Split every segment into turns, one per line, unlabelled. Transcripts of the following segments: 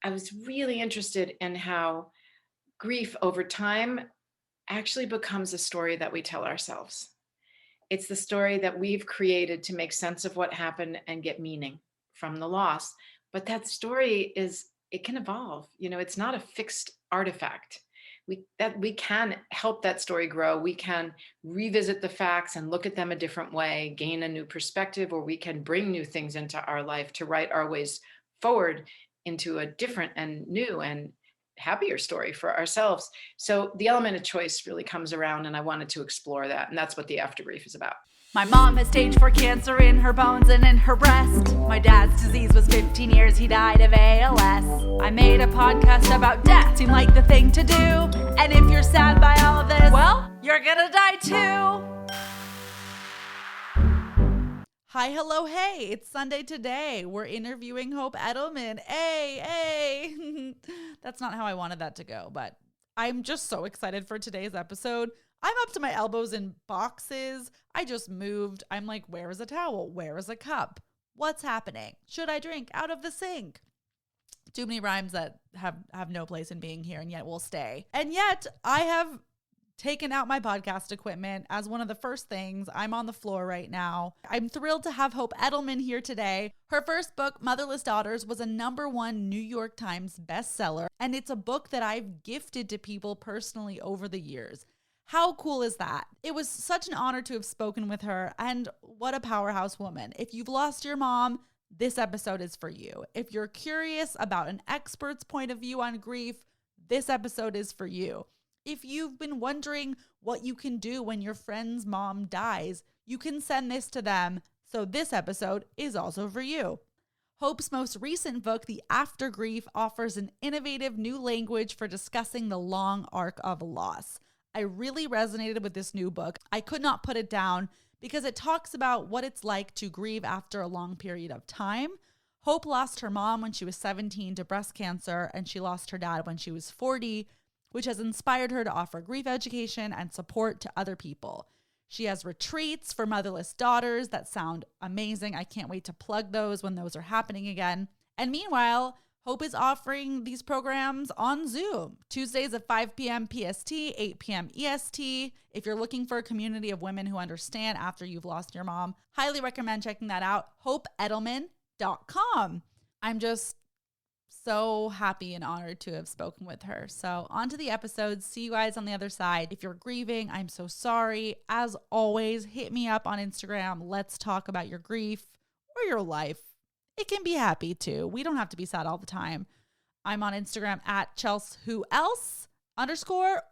I was really interested in how grief over time actually becomes a story that we tell ourselves. It's the story that we've created to make sense of what happened and get meaning from the loss. But that story it can evolve. It's not a fixed artifact. We can help that story grow. We can revisit the facts and look at them a different way, gain a new perspective, or we can bring new things into our life to write our ways forward into a different and new and happier story for ourselves. So the element of choice really comes around, and I wanted to explore that. And that's what the AfterGrief is about.
My mom has stage 4 cancer in her bones and in her breast. My dad's disease was 15 years, he died of ALS. I made a podcast about death, seemed like the thing to do. And if you're sad by all of this, well, you're gonna die too. Hi, hello, hey, it's Sunday today. We're interviewing Hope Edelman. Hey. That's not how I wanted that to go, but I'm just so excited for today's episode. I'm up to my elbows in boxes. I just moved. I'm like, where is a towel? Where is a cup? What's happening? Should I drink out of the sink? Too many rhymes that have no place in being here and yet will stay. And yet I have taken out my podcast equipment as one of the first things. I'm on the floor right now. I'm thrilled to have Hope Edelman here today. Her first book, Motherless Daughters, was a #1 New York Times bestseller, and it's a book that I've gifted to people personally over the years. How cool is that? It was such an honor to have spoken with her, and what a powerhouse woman. If you've lost your mom, this episode is for you. If you're curious about an expert's point of view on grief, this episode is for you. If you've been wondering what you can do when your friend's mom dies, you can send this to them, so this episode is also for you. Hope's most recent book, The AfterGrief, offers an innovative new language for discussing the long arc of loss. I really resonated with this new book. I could not put it down because it talks about what it's like to grieve after a long period of time. Hope lost her mom when she was 17 to breast cancer, and she lost her dad when she was 40, which has inspired her to offer grief education and support to other people. She has retreats for motherless daughters that sound amazing. I can't wait to plug those when those are happening again. And meanwhile, Hope is offering these programs on Zoom, Tuesdays at 5 p.m. PST, 8 p.m. EST. If you're looking for a community of women who understand after you've lost your mom, highly recommend checking that out, hopeedelman.com. I'm just so happy and honored to have spoken with her. So on to the episode. See you guys on the other side. If you're grieving, I'm so sorry. As always, hit me up on Instagram. Let's talk about your grief or your life. It can be happy too. We don't have to be sad all the time. I'm on Instagram at @ChelseWhoElse_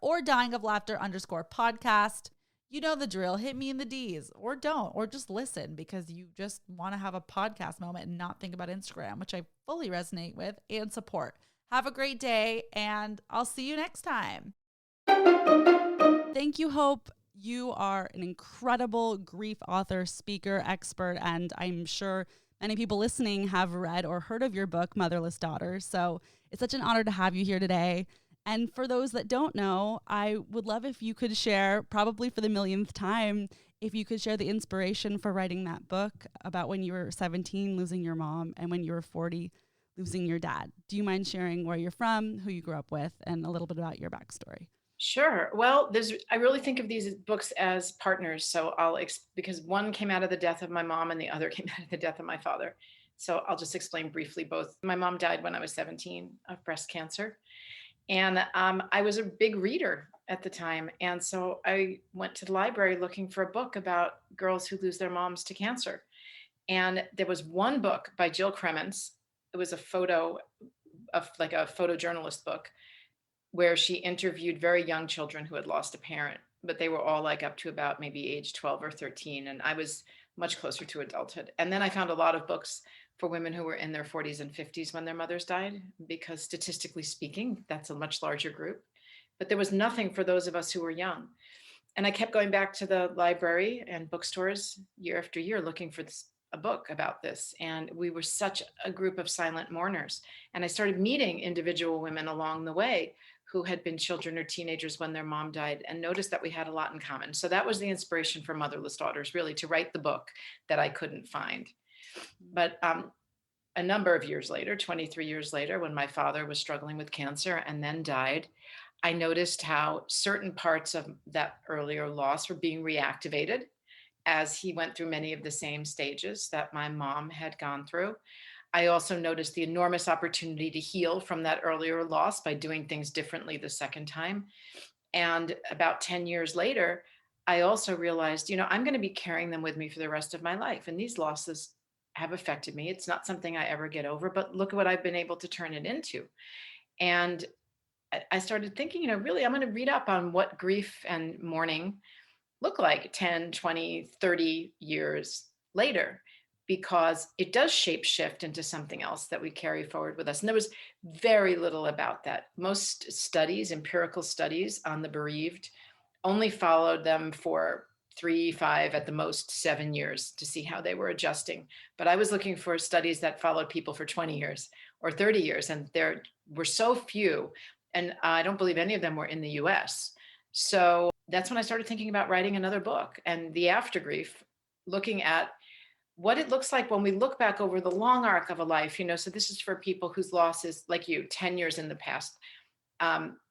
or dyingoflaughter_podcast. You know the drill. Hit me in the D's or don't, or just listen because you just want to have a podcast moment and not think about Instagram, which I fully resonate with and support. Have a great day, and I'll see you next time. Thank you, Hope. You are an incredible grief author, speaker, expert, and I'm sure many people listening have read or heard of your book, Motherless Daughters. So it's such an honor to have you here today. And for those that don't know, I would love if you could share, probably for the millionth time, if you could share the inspiration for writing that book about when you were 17, losing your mom, and when you were 40, losing your dad. Do you mind sharing where you're from, who you grew up with, and a little bit about your backstory?
Sure. Well, I really think of these books as partners. So because one came out of the death of my mom and the other came out of the death of my father. So I'll just explain briefly both. My mom died when I was 17 of breast cancer. And I was a big reader at the time. And so I went to the library looking for a book about girls who lose their moms to cancer. And there was one book by Jill Kremens. It was a photojournalist book where she interviewed very young children who had lost a parent, but they were all like up to about maybe age 12 or 13. And I was much closer to adulthood. And then I found a lot of books for women who were in their 40s and 50s when their mothers died, because statistically speaking, that's a much larger group. But there was nothing for those of us who were young. And I kept going back to the library and bookstores year after year looking for a book about this. And we were such a group of silent mourners. And I started meeting individual women along the way who had been children or teenagers when their mom died, and noticed that we had a lot in common. So that was the inspiration for Motherless Daughters, really, to write the book that I couldn't find. But a number of years later, 23 years later, when my father was struggling with cancer and then died, I noticed how certain parts of that earlier loss were being reactivated as he went through many of the same stages that my mom had gone through. I also noticed the enormous opportunity to heal from that earlier loss by doing things differently the second time. And about 10 years later, I also realized, I'm going to be carrying them with me for the rest of my life. And these losses have affected me. It's not something I ever get over, but look at what I've been able to turn it into. And I started thinking, really, I'm going to read up on what grief and mourning look like 10, 20, 30 years later, because it does shape shift into something else that we carry forward with us. And there was very little about that. Most studies, empirical studies on the bereaved, only followed them for 3, 5, at the most 7 years to see how they were adjusting. But I was looking for studies that followed people for 20 years or 30 years, and there were so few. And I don't believe any of them were in the US. So that's when I started thinking about writing another book, and the AfterGrief, looking at what it looks like when we look back over the long arc of a life. So this is for people whose loss is like 10 years in the past.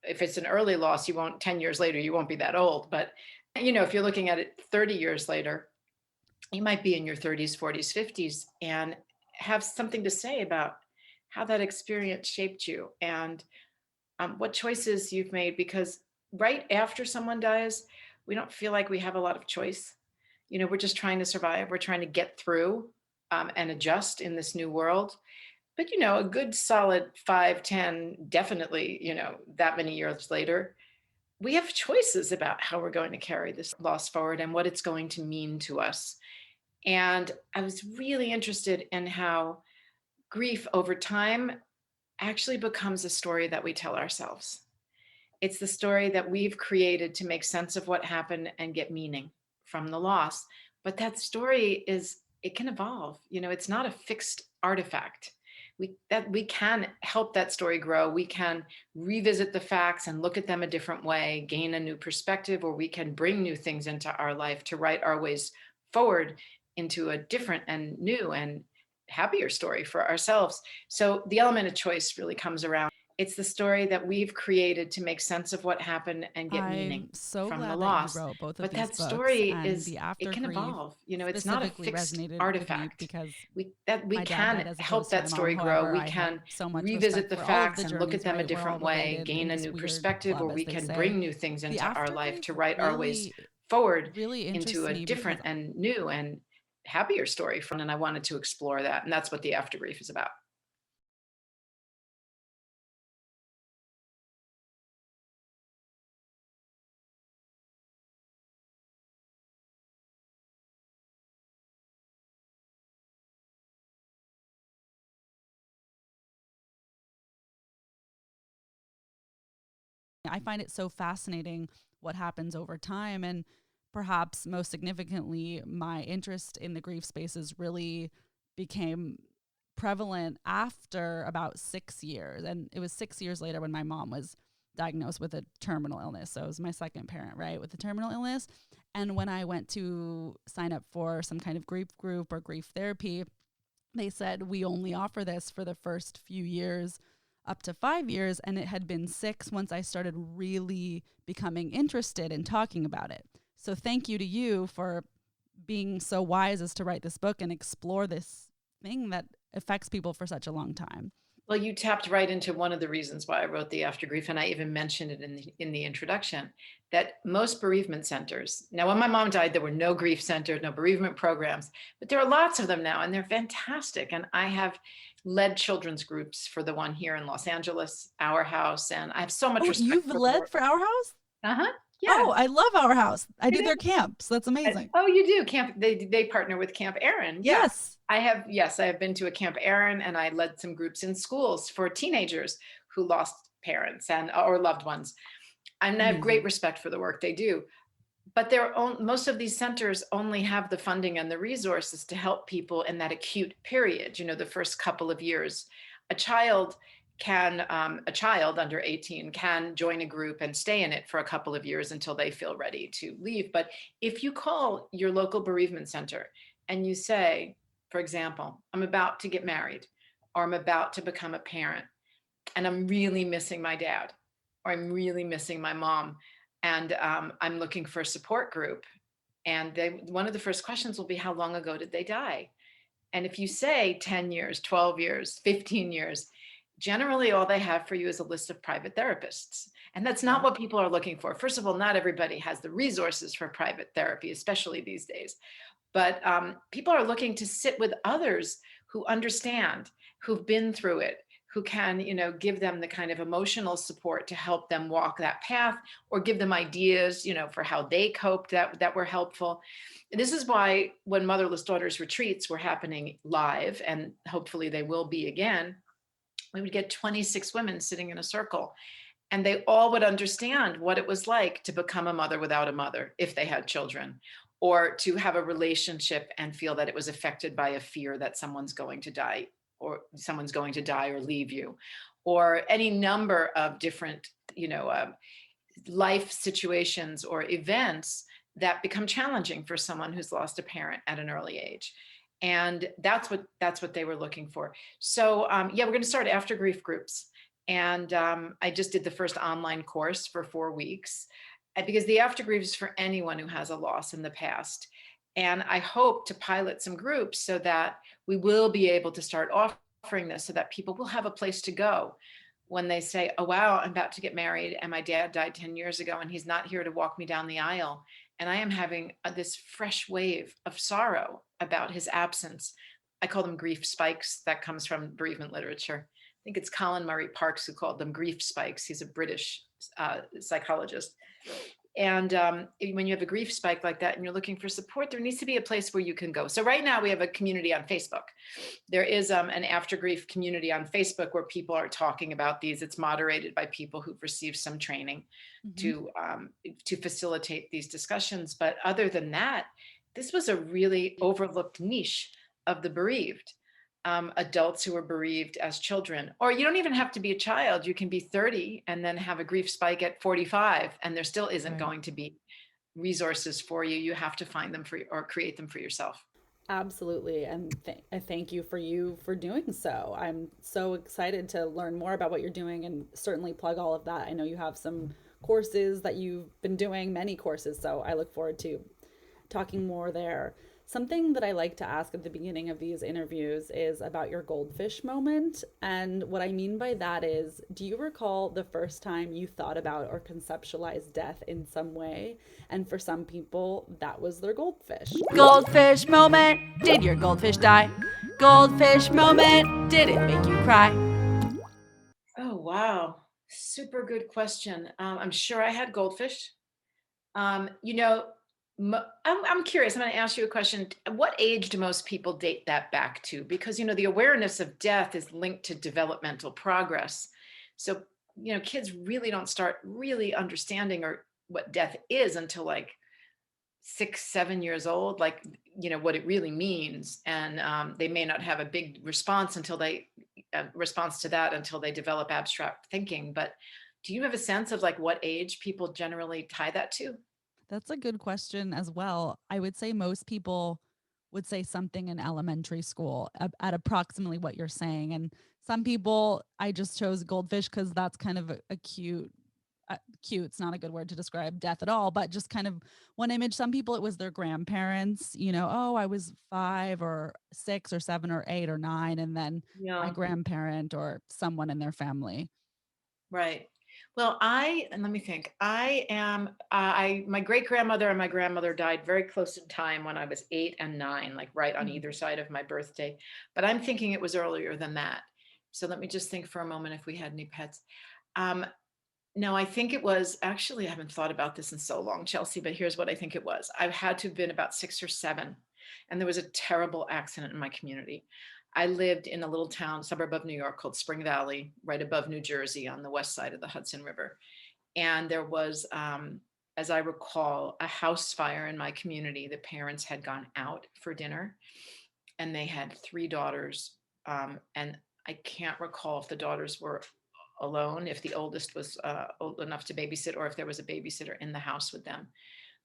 If it's an early loss, 10 years later, you won't be that old. But, if you're looking at it 30 years later, you might be in your 30s, 40s, 50s, and have something to say about how that experience shaped you, and what choices you've made. Because right after someone dies, we don't feel like we have a lot of choice. We're just trying to survive. We're trying to get through and adjust in this new world. But, a good solid 5, 10, definitely, that many years later, we have choices about how we're going to carry this loss forward and what it's going to mean to us. And I was really interested in how grief over time actually becomes a story that we tell ourselves. It's the story that we've created to make sense of what happened and get meaning from the loss. But that story it can evolve. It's not a fixed artifact. We can help that story grow. We can revisit the facts and look at them a different way, gain a new perspective, or we can bring new things into our life to write our ways forward into a different and new and happier story for ourselves. So the element of choice really comes around. It's the story that we've created to make sense of what happened and get meaning
I'm so
from the
glad that you
loss.
wrote both of
But
these
that
books,
story
and the
it can
AfterGrief
evolve. It's not a
specifically
fixed
resonated with me
artifact.
because
We
my dad
can
died as
help
opposed to
that
my mom.
story grow.
However,
We
I have
can
so much
revisit
respect
the
for all of
facts
the
and look at
journeys,
them a
right? We're all
different way,
related in
gain a
this
new
weird
perspective, or
club, as
we
they
can
say.
bring new things
The
into our life
AfterGrief
to write our ways
really,
forward
really
into
interests
a
me because
different and new and happier story. And I wanted to explore that. And that's what the AfterGrief is about.
I find it so fascinating what happens over time. And perhaps most significantly, my interest in the grief spaces really became prevalent after about 6 years. And it was 6 years later when my mom was diagnosed with a terminal illness. So it was my second parent, right, with a terminal illness. And when I went to sign up for some kind of grief group or grief therapy, they said, we only offer this for the first few years, up to 5 years. And it had been 6 once I started really becoming interested in talking about it. So thank you to you for being so wise as to write this book and explore this thing that affects people for such a long time.
Well, you tapped right into one of the reasons why I wrote the AfterGrief, and I even mentioned it in the introduction, that most bereavement centers. Now, when my mom died, there were no grief centers, no bereavement programs, but there are lots of them now, and they're fantastic. And I have led children's groups for the one here in Los Angeles, Our House, and I have so much
Oh,
respect
you've
for the
led
work.
for Our House?
Uh-huh. Yeah.
Oh, I love Our House. I
You
do
do?
their camps. That's amazing.
Oh, you do? Camp, they partner with Camp Aaron. Yeah.
Yes.
Yes, I have been to a Camp Aaron, and I led some groups in schools for teenagers who lost parents or loved ones. And I have great
Amazing.
respect for the work they do. But most of these centers only have the funding and the resources to help people in that acute period, the first couple of years. A child a child under 18 can join a group and stay in it for a couple of years until they feel ready to leave. But if you call your local bereavement center and you say, for example, I'm about to get married, or I'm about to become a parent and I'm really missing my dad, or I'm really missing my mom, and I'm looking for a support group. And one of the first questions will be, how long ago did they die? And if you say 10 years, 12 years, 15 years, generally all they have for you is a list of private therapists. And that's not
Right.
what people are looking for. First of all, not everybody has the resources for private therapy, especially these days. But people are looking to sit with others who understand, who've been through it, who can, give them the kind of emotional support to help them walk that path, or give them ideas, for how they coped that were helpful. This is why when Motherless Daughters retreats were happening live, and hopefully they will be again, we would get 26 women sitting in a circle, and they all would understand what it was like to become a mother without a mother if they had children, or to have a relationship and feel that it was affected by a fear that someone's going to die, or leave you, or any number of different, life situations or events that become challenging for someone who's lost a parent at an early age. And that's what they were looking for. So yeah, we're going to start after grief groups. And I just did the first online course for 4 weeks, because the after grief is for anyone who has a loss in the past. And I hope to pilot some groups so that we will be able to start offering this, so that people will have a place to go when they say, oh, wow, I'm about to get married and my dad died 10 years ago and he's not here to walk me down the aisle. And I am having this fresh wave of sorrow about his absence. I call them grief spikes. That comes from bereavement literature. I think it's Colin Murray Parkes who called them grief spikes. He's a British psychologist. And when you have a grief spike like that and you're looking for support, there needs to be a place where you can go. So right now we have a community on Facebook. There is an AfterGrief community on Facebook where people are talking about these. It's moderated by people who've received some training
Mhm.
to facilitate these discussions. But other than that, this was a really overlooked niche of the bereaved. Adults who were bereaved as children, or you don't even have to be a child. You can be 30 and then have a grief spike at 45, and there still isn't
Right.
going to be resources for you. You have to find them or create them for yourself.
Absolutely. And I thank you for doing so. I'm so excited to learn more about what you're doing and certainly plug all of that. I know you have some courses that you've been doing, many courses. So I look forward to talking more there. Something that I like to ask at the beginning of these interviews is about your goldfish moment. And what I mean by that is, do you recall the first time you thought about or conceptualized death in some way? And for some people, that was their goldfish. Goldfish moment. Did your goldfish die? Goldfish moment. Did it make you cry?
Oh, wow. Super good question. I'm sure I had goldfish. You know, I'm curious. I'm going to ask you a question. What age do most people date that back to? Because, the awareness of death is linked to developmental progress. So, kids really don't start really understanding or what death is until like 6, 7 years old, like, what it really means. And they may not have a big response to that until they develop abstract thinking. But do you have a sense of like what age people generally tie that to?
That's a good question as well. I would say most people would say something in elementary school at approximately what you're saying. And some people, I just chose goldfish because that's kind of a cute, cute. It's not a good word to describe death at all, but just kind of one image. Some people, it was their grandparents, oh, I was 5 or 6 or 7 or 8 or 9. And then my
Yeah.
grandparent or someone in their family.
Right. Well, and let me think. My great grandmother and my grandmother died very close in time when I was 8 and 9, like right on
Mhm.
either side of my birthday. But I'm thinking it was earlier than that. So let me just think for a moment if we had any pets. Um, no, I think it was actually, I haven't thought about this in so long, Chelsea, but here's what I think it was. I had to have been about 6 or 7, and there was a terrible accident in my community. I lived in a little town, suburb of New York called Spring Valley, right above New Jersey on the west side of the Hudson River. And there was, as I recall, a house fire in my community. The parents had gone out for dinner and they had 3 daughters. And I can't recall if the daughters were alone, if the oldest was old enough to babysit, or if there was a babysitter in the house with them.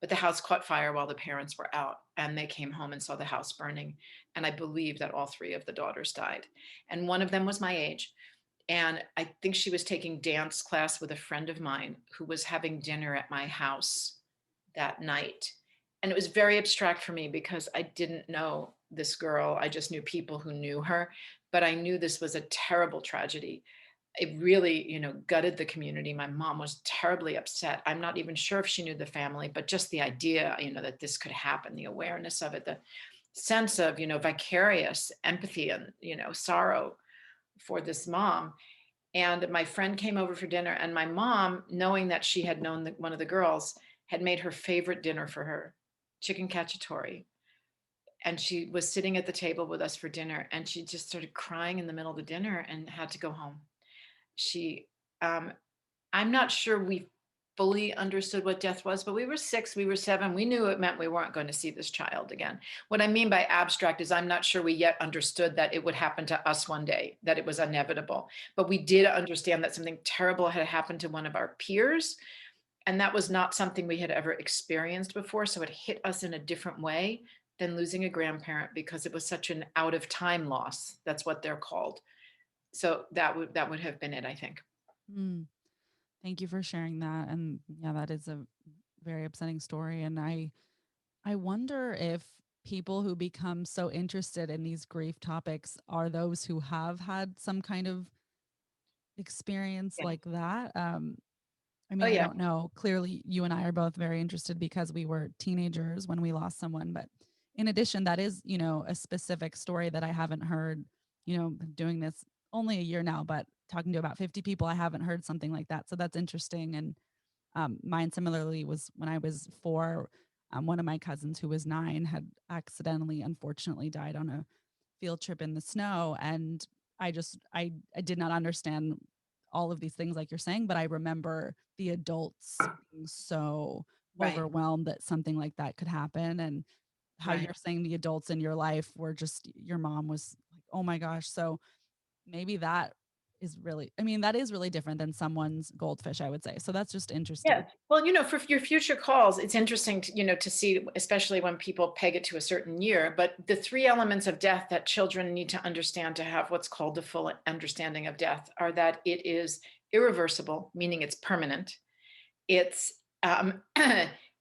but the house caught fire while the parents were out, and they came home and saw the house burning. And I believe that all three of the daughters died. And one of them was my age. And I think she was taking dance class with a friend of mine who was having dinner at my house that night. And it was very abstract for me because I didn't know this girl. I just knew people who knew her, but I knew this was a terrible tragedy. It really, gutted the community. My mom was terribly upset. I'm not even sure if she knew the family, but just the idea, that this could happen, the awareness of it, the sense of, vicarious empathy and, sorrow for this mom. And my friend came over for dinner, and my mom, knowing that she had known one of the girls, had made her favorite dinner for her, chicken cacciatore. And she was sitting at the table with us for dinner, and she just started crying in the middle of the dinner and had to go home. She, um, I'm not sure we fully understood what death was, but we were 6, we were 7. We knew it meant we weren't going to see this child again. What I mean by abstract is I'm not sure we yet understood that it would happen to us one day, that it was inevitable. But we did understand that something terrible had happened to one of our peers. And that was not something we had ever experienced before. So it hit us in a different way than losing a grandparent because it was such an out of time loss. That's what they're called. So that would have been it, I think.
Mm, thank you for sharing that. And yeah, that is a very upsetting story. And I wonder if people who become so interested in these grief topics are those who have had some kind of experience
Yeah.
like that. I
Oh
mean, I
yeah.
don't know. Clearly, you and I are both very interested because we were teenagers when we lost someone. But in addition, that is, a specific story that I haven't heard, been doing this only a year now, but talking to about 50 people, I haven't heard something like that. So that's interesting. And mine similarly was when I was 4. One of my cousins who was 9 had accidentally, unfortunately, died on a field trip in the snow, and I did not understand all of these things like you're saying, but I remember the adults being so
Right.
overwhelmed that something like that could happen, and how
Right.
you're saying the adults in your life were just your mom was like, "Oh my gosh." So maybe that is really, I mean, that is really different than someone's goldfish, I would say. So that's just interesting.
Yeah. Well, for your future calls, it's interesting to see, especially when people peg it to a certain year, but the three elements of death that children need to understand to have what's called the full understanding of death are that it is irreversible, meaning it's permanent. It's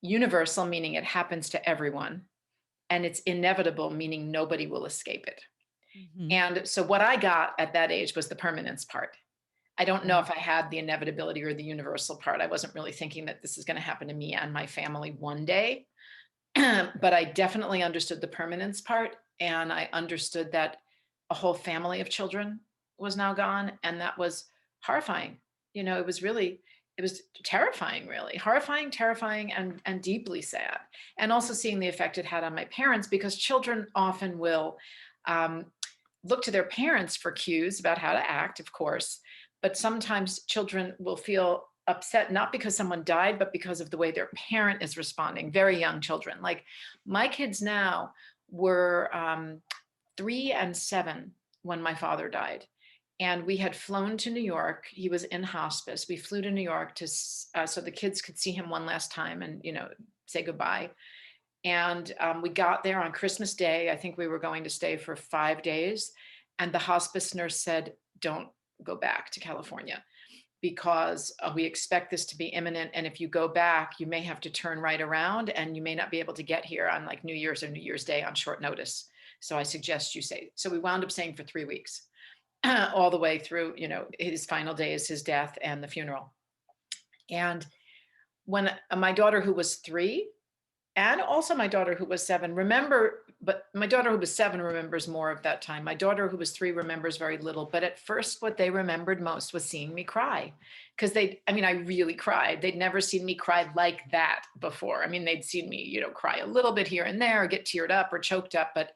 universal, meaning it happens to everyone. And it's inevitable, meaning nobody will escape it.
Mhm.
And so what I got at that age was the permanence part. I don't know
Right.
if I had the inevitability or the universal part. I wasn't really thinking that this is going to happen to me and my family one day. But I definitely understood the permanence part. And I understood that a whole family of children was now gone. And that was horrifying. It was terrifying, really horrifying, terrifying, and deeply sad. And also seeing the effect it had on my parents, because children often will um, look to their parents for cues about how to act, of course, but sometimes children will feel upset not because someone died, but because of the way their parent is responding. Very young children, like my kids now, were 3 and 7 when my father died, and we had flown to New York. He was in hospice. We flew to New York to so the kids could see him one last time and say goodbye. And we got there on Christmas Day. I think we were going to stay for 5 days. And the hospice nurse said, "Don't go back to California because we expect this to be imminent. And if you go back, you may have to turn right around and you may not be able to get here on like New Year's or New Year's Day on short notice. So I suggest you stay." So we wound up staying for 3 weeks, all the way through, his final days, his death, and the funeral. And when my daughter, who was 3, and also my daughter who was 7 but my daughter who was 7 remembers more of that time. My daughter who was 3 remembers very little, but at first what they remembered most was seeing me cry, because I really cried. They'd never seen me cry like that before. I mean, they'd seen me, cry a little bit here and there, or get teared up or choked up, but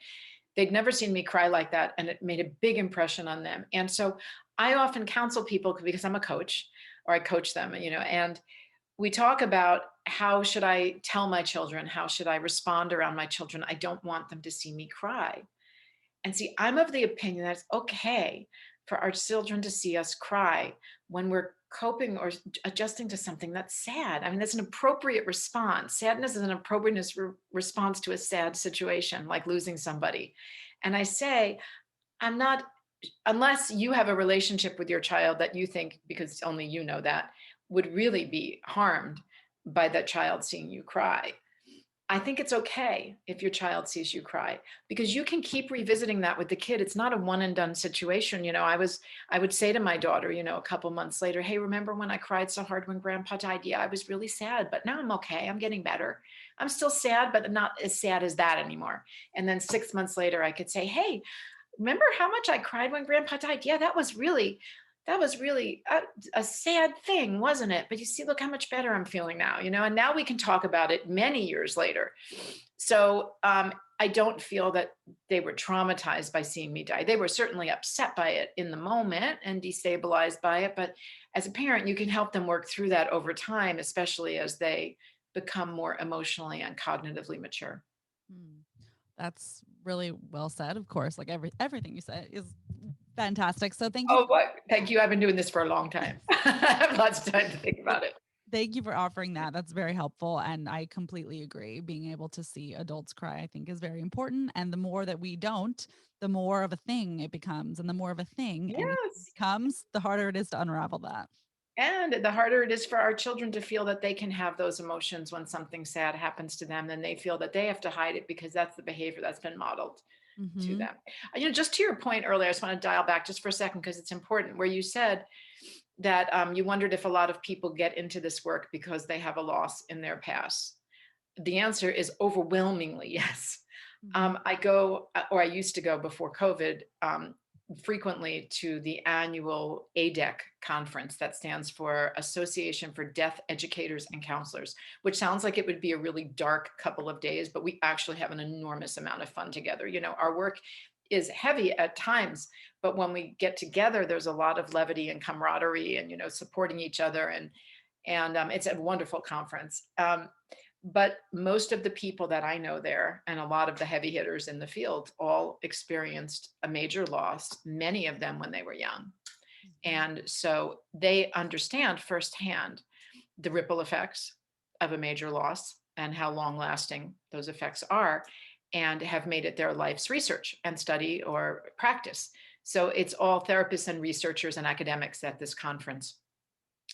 they'd never seen me cry like that, and it made a big impression on them. And so I often counsel people, because I'm a coach, or I coach them, and we talk about, how should I tell my children? How should I respond around my children? I don't want them to see me cry. And see, I'm of the opinion that it's okay for our children to see us cry when we're coping or adjusting to something that's sad. I mean, that's an appropriate response. Sadness is an appropriate response to a sad situation, like losing somebody. And I say, I'm not, unless you have a relationship with your child that you think, because only you know that, would really be harmed by that child seeing you cry. I think it's okay if your child sees you cry because you can keep revisiting that with the kid. It's not a one and done situation. I would say to my daughter, a couple months later, hey, remember when I cried so hard when grandpa died? Yeah, I was really sad, but now I'm okay. I'm getting better. I'm still sad, but not as sad as that anymore. And then 6 months later, I could say, hey, remember how much I cried when grandpa died? Yeah, that was really a sad thing, wasn't it? But you see, look how much better I'm feeling now, and now we can talk about it many years later. So I don't feel that they were traumatized by seeing me die. They were certainly upset by it in the moment and destabilized by it. But as a parent, you can help them work through that over time, especially as they become more emotionally and cognitively mature.
Mm. That's really well said. Of course, like everything you said is fantastic. So thank you
Oh, what? Thank you. I've been doing this for a long time. I have lots of time to think about it.
thank you for offering that. That's very helpful. And I completely agree. Being able to see adults cry, I think, is very important. And the more that we don't, the more of a thing it becomes. And the more of a thing anything
Yes.
becomes, the harder it is to unravel that.
And the harder it is for our children to feel that they can have those emotions when something sad happens to them, then they feel that they have to hide it because that's the behavior that's been modeled to
Hmm.
them. Just to your point earlier, I just want to dial back just for a second because it's important, where you said that you wondered if a lot of people get into this work because they have a loss in their past. The answer is overwhelmingly yes.
Hmm.
I go, or I used to go before COVID, frequently to the annual ADEC conference that stands for Association for Deaf Educators and Counselors, which sounds like it would be a really dark couple of days, but we actually have an enormous amount of fun together. Our work is heavy at times, but when we get together, there's a lot of levity and camaraderie and, supporting each other. And it's a wonderful conference. But most of the people that I know there, and a lot of the heavy hitters in the field, all experienced a major loss, many of them when they were young. And so they understand firsthand the ripple effects of a major loss and how long lasting those effects are, and have made it their life's research and study or practice. So it's all therapists and researchers and academics at this conference.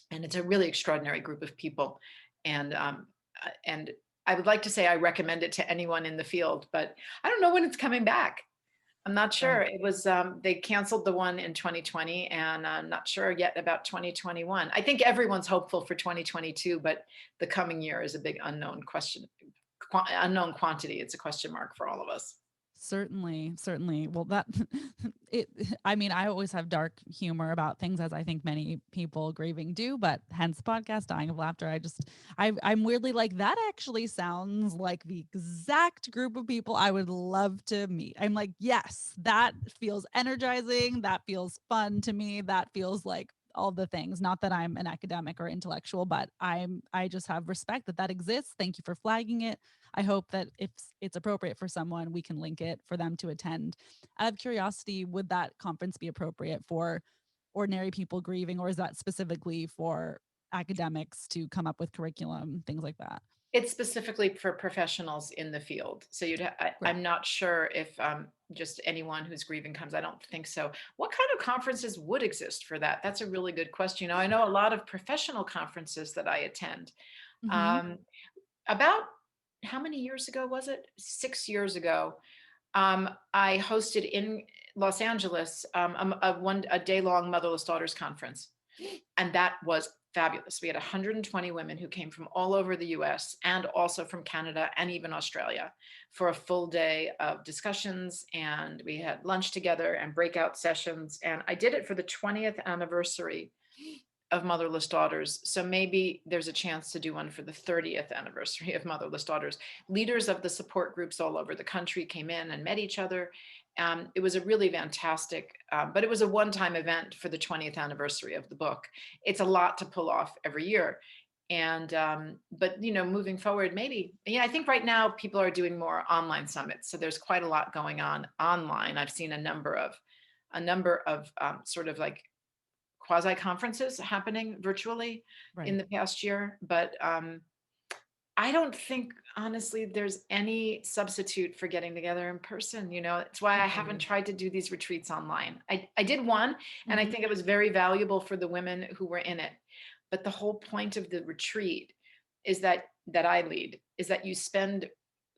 And it's a really extraordinary group of people. And I would like to say I recommend it to anyone in the field, but I don't know when it's coming back. I'm not sure.
Right.
It was they canceled the one in 2020, and I'm not sure yet about 2021. I think everyone's hopeful for 2022, but the coming year is a big unknown question, unknown quantity. It's a question mark for all of us.
Certainly, certainly. Well, that it, I mean, I always have dark humor about things, as I think many people grieving do, but hence the podcast Dying of Laughter. I'm weirdly like, that actually sounds like the exact group of people I would love to meet. I'm like, yes, that feels energizing. That feels fun to me. That feels like all the things. Not that I'm an academic or intellectual, but I just have respect that exists. Thank you for flagging it. I hope that if it's appropriate for someone, we can link it for them to attend. Out of curiosity, would that conference be appropriate for ordinary people grieving, or is that specifically for academics to come up with curriculum, things like that?
It's specifically for professionals in the field. So
Great.
I'm not sure if just anyone who's grieving comes. I don't think so. What kind of conferences would exist for that? That's a really good question. I know a lot of professional conferences that I attend.
Mm-hmm.
Um, about how many years ago was it? 6 years ago, I hosted in Los Angeles a day long Motherless Daughters conference, and that was fabulous. We had 120 women who came from all over the US and also from Canada and even Australia for a full day of discussions. And we had lunch together and breakout sessions. And I did it for the 20th anniversary of Motherless Daughters. So maybe there's a chance to do one for the 30th anniversary of Motherless Daughters. Leaders of the support groups all over the country came in and met each other. It was a really fantastic, but it was a one-time event for the 20th anniversary of the book. It's a lot to pull off every year. And, but, moving forward, maybe, I think right now people are doing more online summits. So there's quite a lot going on online. I've seen a number of a number of sort of like quasi conferences happening virtually in
Right.
the past year. But I don't think, honestly, there's any substitute for getting together in person. It's why I haven't
Agreed.
tried to do these retreats online. I did one, and I
Mhm.
think it was very valuable for the women who were in it. But the whole point of the retreat is that I lead is that you spend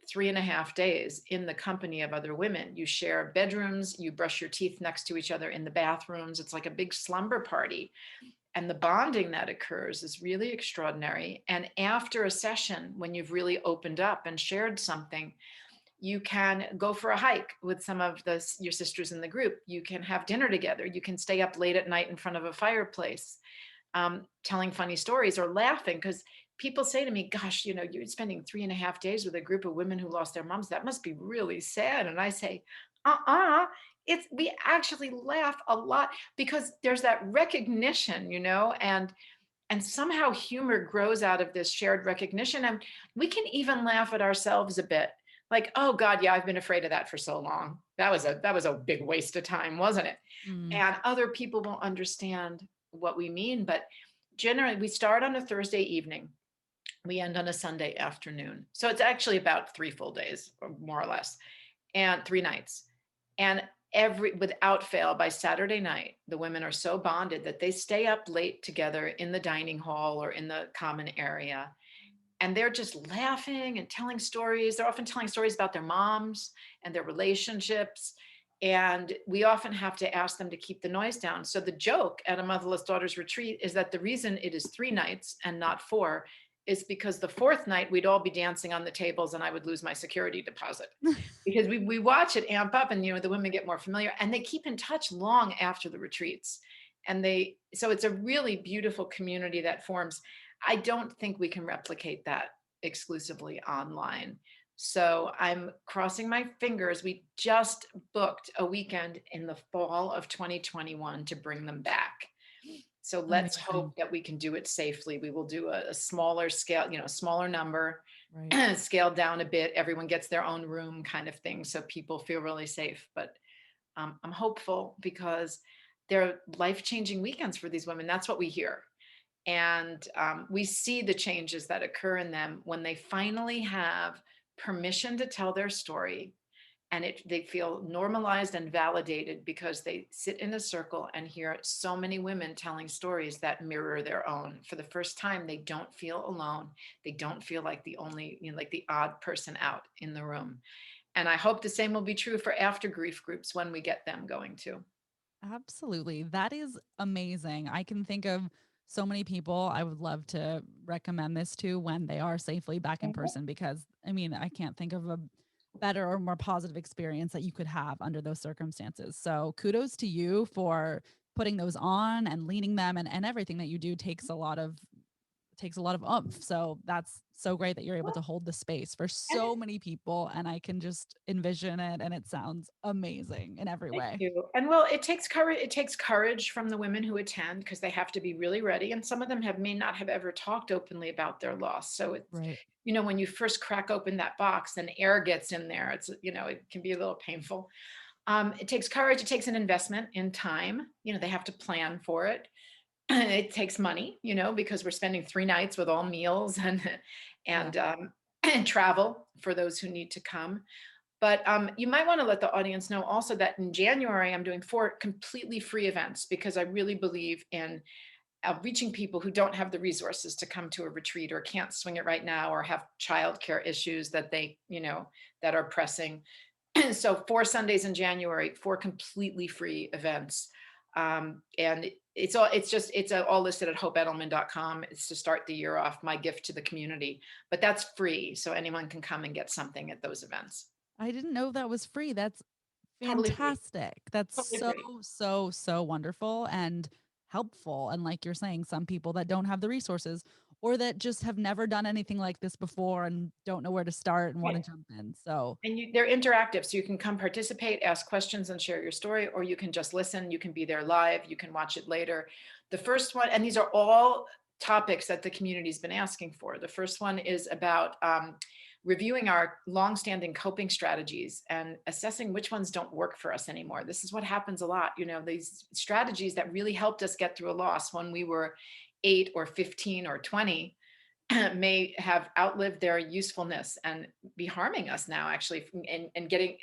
3.5 days in the company of other women. You share bedrooms, you brush your teeth next to each other in the bathrooms. It's like a big slumber party, and the bonding that occurs is really extraordinary. And after a session, when you've really opened up and shared something, you can go for a hike with some of your sisters in the group. You can have dinner together. You can stay up late at night in front of a fireplace, telling funny stories or laughing. Because people say to me, gosh, you're spending 3.5 days with a group of women who lost their moms. That must be really sad. And I say, we actually laugh a lot because there's that recognition, and somehow humor grows out of this shared recognition. And we can even laugh at ourselves a bit. Like, oh God, yeah, I've been afraid of that for so long. That was a big waste of time, wasn't it?
Mm.
And other people will understand what we mean. But generally, we start on a Thursday evening, we end on a Sunday afternoon. So it's actually about 3 full days, or more or less, and 3 nights. And without fail, by Saturday night, the women are so bonded that they stay up late together in the dining hall or in the common area. And they're just laughing and telling stories. They're often telling stories about their moms and their relationships. And we often have to ask them to keep the noise down. So the joke at a Motherless Daughters retreat is that the reason it is 3 nights and not four is because the fourth night we'd all be dancing on the tables and I would lose my security deposit. Because we watch it amp up, and the women get more familiar and they keep in touch long after the retreats. So it's a really beautiful community that forms. I don't think we can replicate that exclusively online. So I'm crossing my fingers. We just booked a weekend in the fall of 2021 to bring them back. So let's
Amazing.
hope that we can do it safely. We will do a smaller scale, smaller number,
Right.
scaled down a bit. Everyone gets their own room kind of thing. So people feel really safe. But I'm hopeful because they're life-changing weekends for these women. That's what we hear. And we see the changes that occur in them when they finally have permission to tell their story, and they feel normalized and validated because they sit in a circle and hear so many women telling stories that mirror their own. For the first time, they don't feel alone. They don't feel like the only, like the odd person out in the room. And I hope the same will be true for after grief groups when we get them going too.
Absolutely. That is amazing. I can think of so many people I would love to recommend this to when they are safely back in person because I mean, I can't think of a better or more positive experience that you could have under those circumstances. So kudos to you for putting those on and leading them and everything that you do takes a lot of oomph. So that's so great that you're able to hold the space for
And
so many people. And I can just envision it and it sounds amazing in every
thank
way.
you. And well, it takes courage. It takes courage from the women who attend because they have to be really ready. And some of them may not have ever talked openly about their loss. So it's,
Right.
when you first crack open that box and air gets in there, it can be a little painful. It takes courage. It takes an investment in time. They have to plan for it. It takes money, because we're spending 3 nights with all meals and
Yeah.
and and travel for those who need to come. But you might want to let the audience know also that in January, I'm doing 4 completely free events because I really believe in reaching people who don't have the resources to come to a retreat or can't swing it right now or have childcare issues that are pressing. So 4 Sundays in January, 4 completely free events. And it's all listed at hopeedelman.com. It's to start the year off, my gift to the community, but that's free. So anyone can come and get something at those events.
I didn't know that was free. That's
Totally free.
fantastic. That's
Totally
so,
free.
so, so wonderful and helpful. And like you're saying, some people that don't have the resources or that just have never done anything like this before and don't know where to start and want
Right.
to jump in. So,
And they're interactive. So you can come participate, ask questions, and share your story, or you can just listen. You can be there live. You can watch it later. The first one, and these are all topics that the community's been asking for. The first one is about reviewing our longstanding coping strategies and assessing which ones don't work for us anymore. This is what happens a lot. These strategies that really helped us get through a loss when we were 8 or 15 or 20 may have outlived their usefulness and be harming us now, actually, and getting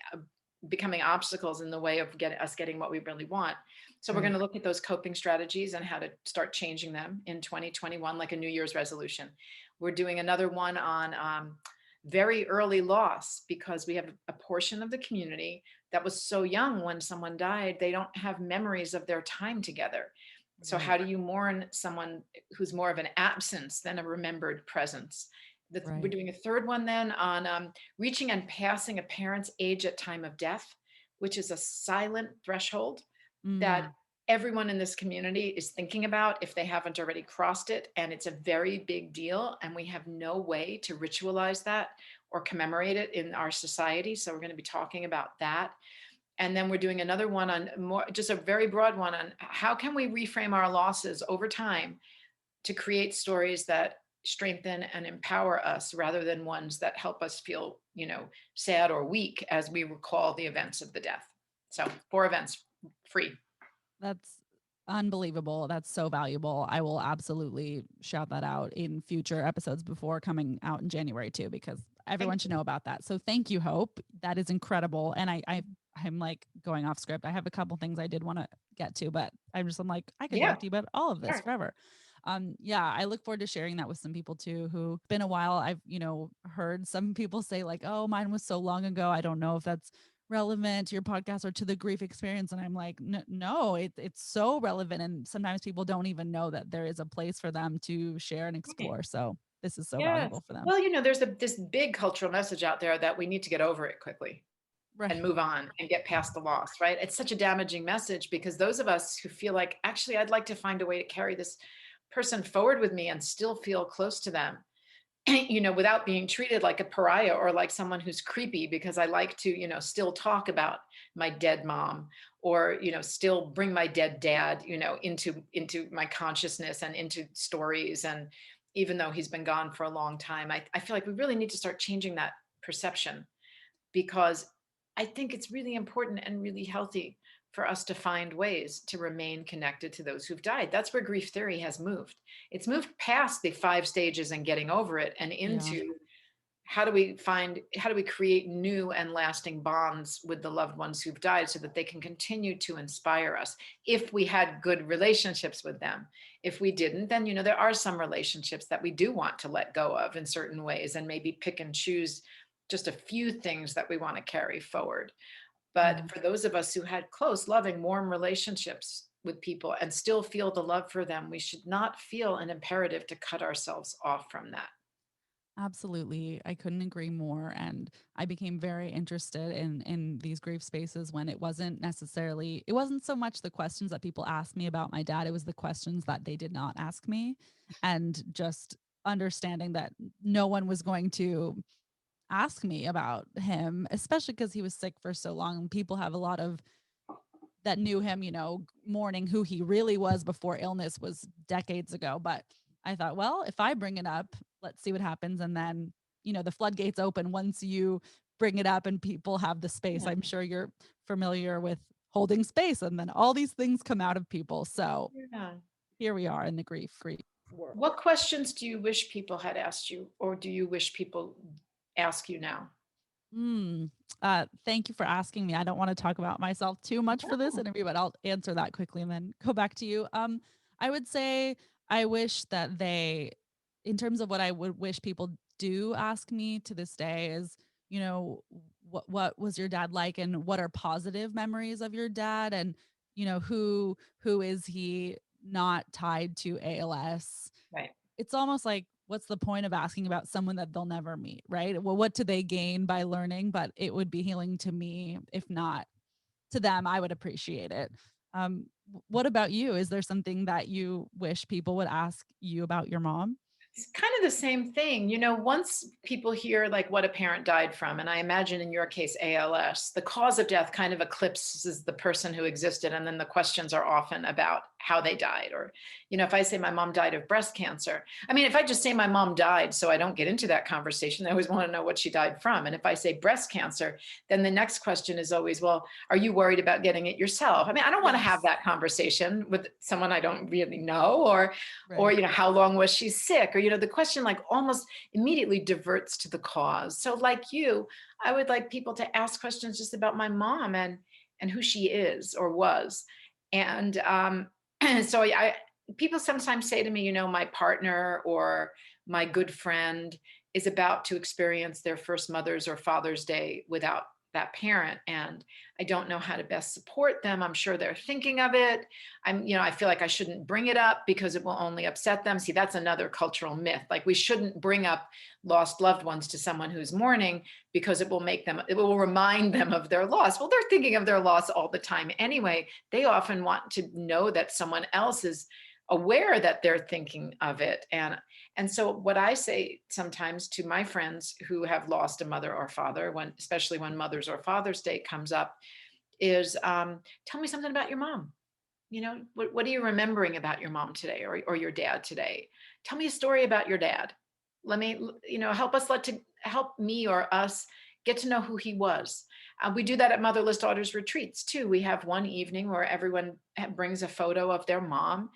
becoming obstacles in the way of getting what we really want. So we're going
Right.
to look at those coping strategies and how to start changing them in 2021, like a New Year's resolution. We're doing another one on very early loss, because we have a portion of the community that was so young when someone died, they don't have memories of their time together. So
Right.
how do you mourn someone who's more of an absence than a remembered presence? We're
Right.
doing a third one then on reaching and passing a parent's age at time of death, which is a silent threshold that
Mm,
everyone in this community is thinking about if they haven't already crossed it. And it's a very big deal. And we have no way to ritualize that or commemorate it in our society. So we're going to be talking about that. And then we're doing another one on more, just a very broad one on how can we reframe our losses over time to create stories that strengthen and empower us rather than ones that help us feel, sad or weak as we recall the events of the death. So 4 events, free.
that's unbelievable. That's so valuable. I will absolutely shout that out in future episodes before coming out in January too, because
Thank
everyone should
you.
know about that. So thank you, Hope. That is incredible. And I'm like going off script. I have a couple things I did want to get to, but I'm like, I could
Yeah,
talk to you about all of this
sure.
forever. Yeah, I look forward to sharing that with some people too, who been a while. I've, heard some people say like, oh, mine was so long ago. I don't know if that's relevant to your podcast or to the grief experience. And I'm like, no, it's so relevant. And sometimes people don't even know that there is a place for them to share and
Right.
explore. So this is so
Yes.
valuable for them.
Well, there's this big cultural message out there that we need to get over it quickly and
Right.
move on and get past the loss, right? It's such a damaging message, because those of us who feel like, actually, I'd like to find a way to carry this person forward with me and still feel close to them, without being treated like a pariah or like someone who's creepy, because I like to, still talk about my dead mom, or, still bring my dead dad, into my consciousness and into stories. And even though he's been gone for a long time, I feel like we really need to start changing that perception, because I think it's really important and really healthy for us to find ways to remain connected to those who've died. That's where grief theory has moved. It's moved past the 5 stages and getting over it, and
Yeah.
into how do we create new and lasting bonds with the loved ones who've died, so that they can continue to inspire us if we had good relationships with them. If we didn't, then there are some relationships that we do want to let go of in certain ways, and maybe pick and choose just a few things that we want to carry forward.
Yeah.
But for those of us who had close, loving, warm relationships with people and still feel the love for them, we should not feel an imperative to cut ourselves off from that.
Absolutely. I couldn't agree more. And I became very interested in these grief spaces when it wasn't so much the questions that people asked me about my dad, it was the questions that they did not ask me. And just understanding that no one was going to ask me about him, especially because he was sick for so long. People have a lot of that knew him, mourning who he really was before illness was decades ago. But I thought, well, if I bring it up, let's see what happens. And then, the floodgates open once you bring it up and people have the space.
Yeah.
I'm sure you're familiar with holding space, and then all these things come out of people. So
Yeah.
here we are in the grief world.
What questions do you wish people had asked you, or do you wish people ask you now?
Mm, thank you for asking me. I don't want to talk about myself too much for this
No.
interview, but I'll answer that quickly and then go back to you. I would say I wish that in terms of what I would wish people do ask me to this day is, what was your dad like, and what are positive memories of your dad, and who is he not tied to ALS?
Right.
It's almost like, what's the point of asking about someone that they'll never meet, right? Well, what do they gain by learning? But it would be healing to me. If not to them, I would appreciate it. What about you? Is there something that you wish people would ask you about your mom?
It's kind of the same thing. Once people hear like what a parent died from, and I imagine in your case, ALS, the cause of death kind of eclipses the person who existed. And then the questions are often about how they died. Or, if I say my mom died of breast cancer, I mean, if I just say my mom died, so I don't get into that conversation, they always want to know what she died from. And if I say breast cancer, then the next question is always, well, are you worried about getting it yourself? I mean, I don't want to have
Yes.
that conversation with someone I don't really know, or,
Right.
how long was she sick? Or, the question like almost immediately diverts to the cause. So like you, I would like people to ask questions just about my mom and who she is or was. And so people sometimes say to me, my partner or my good friend is about to experience their first Mother's or Father's Day without that parent, and I don't know how to best support them. I'm sure they're thinking of it. I feel like I shouldn't bring it up because it will only upset them. See, that's another cultural myth. Like, we shouldn't bring up lost loved ones to someone who's mourning because it will remind them of their loss. Well, they're thinking of their loss all the time anyway. They often want to know that someone else is aware that they're thinking of it. And so what I say sometimes to my friends who have lost a mother or father, especially when Mother's or Father's Day comes up, is tell me something about your mom. What are you remembering about your mom today, or your dad today? Tell me a story about your dad. Let me, help me or us get to know who he was. We do that at Motherless Daughters retreats too. We have one evening where everyone brings a photo of their mom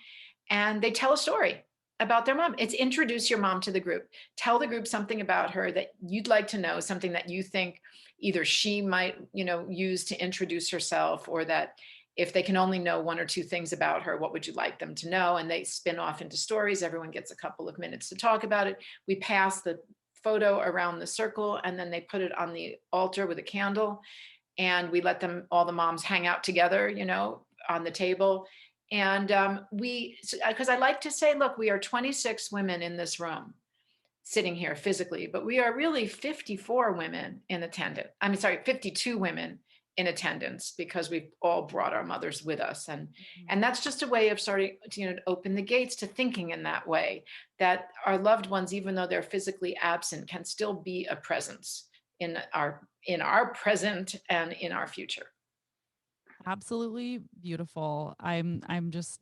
and they tell a story about their mom. It's introduce your mom to the group. Tell the group something about her that you'd like to know, something that you think either she might, use to introduce herself, or that if they can only know one or two things about her, what would you like them to know? And they spin off into stories. Everyone gets a couple of minutes to talk about it. We pass the photo around the circle, and then they put it on the altar with a candle, and we let all the moms hang out together, on the table. And because I like to say, look, we are 26 women in this room sitting here physically, but we are really 54 women in attendance. I mean, sorry, 52 women in attendance, because we've all brought our mothers with us. And that's just a way of starting to, open the gates to thinking in that way, that our loved ones, even though they're physically absent, can still be a presence in our present and in our future.
Absolutely beautiful. I'm just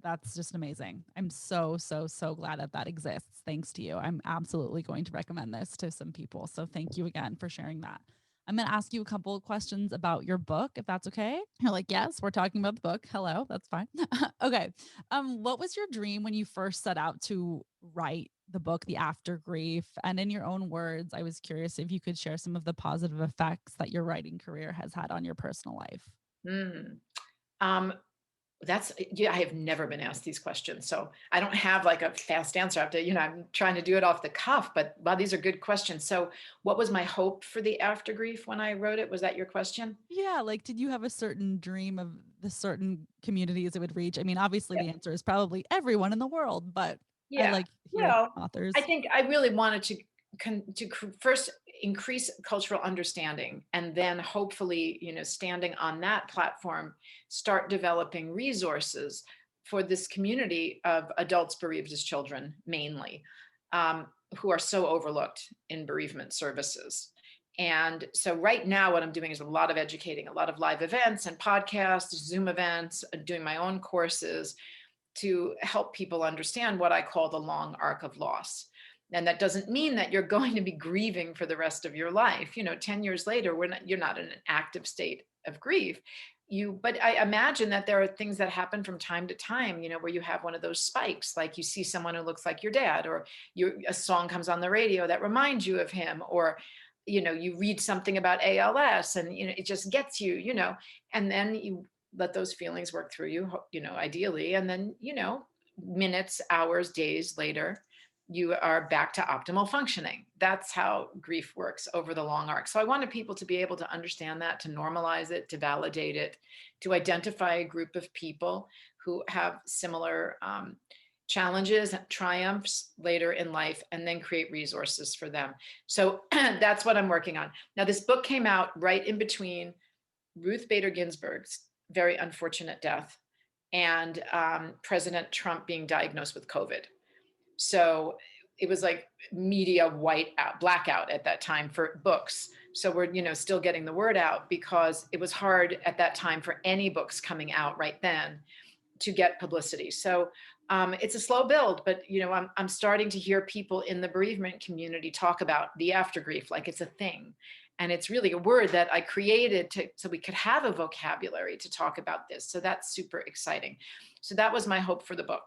that's just amazing. I'm so so so glad that that exists. Thanks to you. I'm absolutely going to recommend this to some people. So thank you again for sharing that. I'm going to ask you a couple of questions about your book, if that's okay. You're like, yes, we're talking about the book. Hello, that's fine. Okay. What was your dream when you first set out to write the book, The After Grief? And in your own words, I was curious if you could share some of the positive effects that your writing career has had on your personal life.
Mm. Um, I have never been asked these questions, so I don't have like a fast answer. I have to, I'm trying to do it off the cuff, but wow, these are good questions. So what was my hope for the after grief when I wrote it? Was that your question?
Yeah, like did you have a certain dream of the certain communities it would reach? I mean, obviously
Yeah.
the answer is probably everyone in the world, but I
Yeah.
like hearing
Well,
from
I
authors.
think I really wanted to first increase cultural understanding, and then hopefully, standing on that platform, start developing resources for this community of adults bereaved as children, mainly, who are so overlooked in bereavement services. And so right now, what I'm doing is a lot of educating, a lot of live events and podcasts, Zoom events, doing my own courses to help people understand what I call the long arc of loss. And that doesn't mean that you're going to be grieving for the rest of your life. 10 years later, you're not in an active state of grief. But I imagine that there are things that happen from time to time, where you have one of those spikes, like you see someone who looks like your dad, or a song comes on the radio that reminds you of him, or you read something about ALS, and it just gets you, and then you let those feelings work through you, ideally. And then, minutes, hours, days later, you are back to optimal functioning. That's how grief works over the long arc. So I wanted people to be able to understand that, to normalize it, to validate it, to identify a group of people who have similar challenges, triumphs later in life, and then create resources for them. So that's what I'm working on. Now, this book came out right in between Ruth Bader Ginsburg's very unfortunate death and President Trump being diagnosed with COVID. So it was like media blackout at that time for books. So we're, still getting the word out, because it was hard at that time for any books coming out right then. to get publicity. So it's a slow build, but I'm starting to hear people in the bereavement community talk about the AfterGrief like it's a thing. And it's really a word that I created so we could have a vocabulary to talk about this. So that's super exciting. So that was my hope for the book,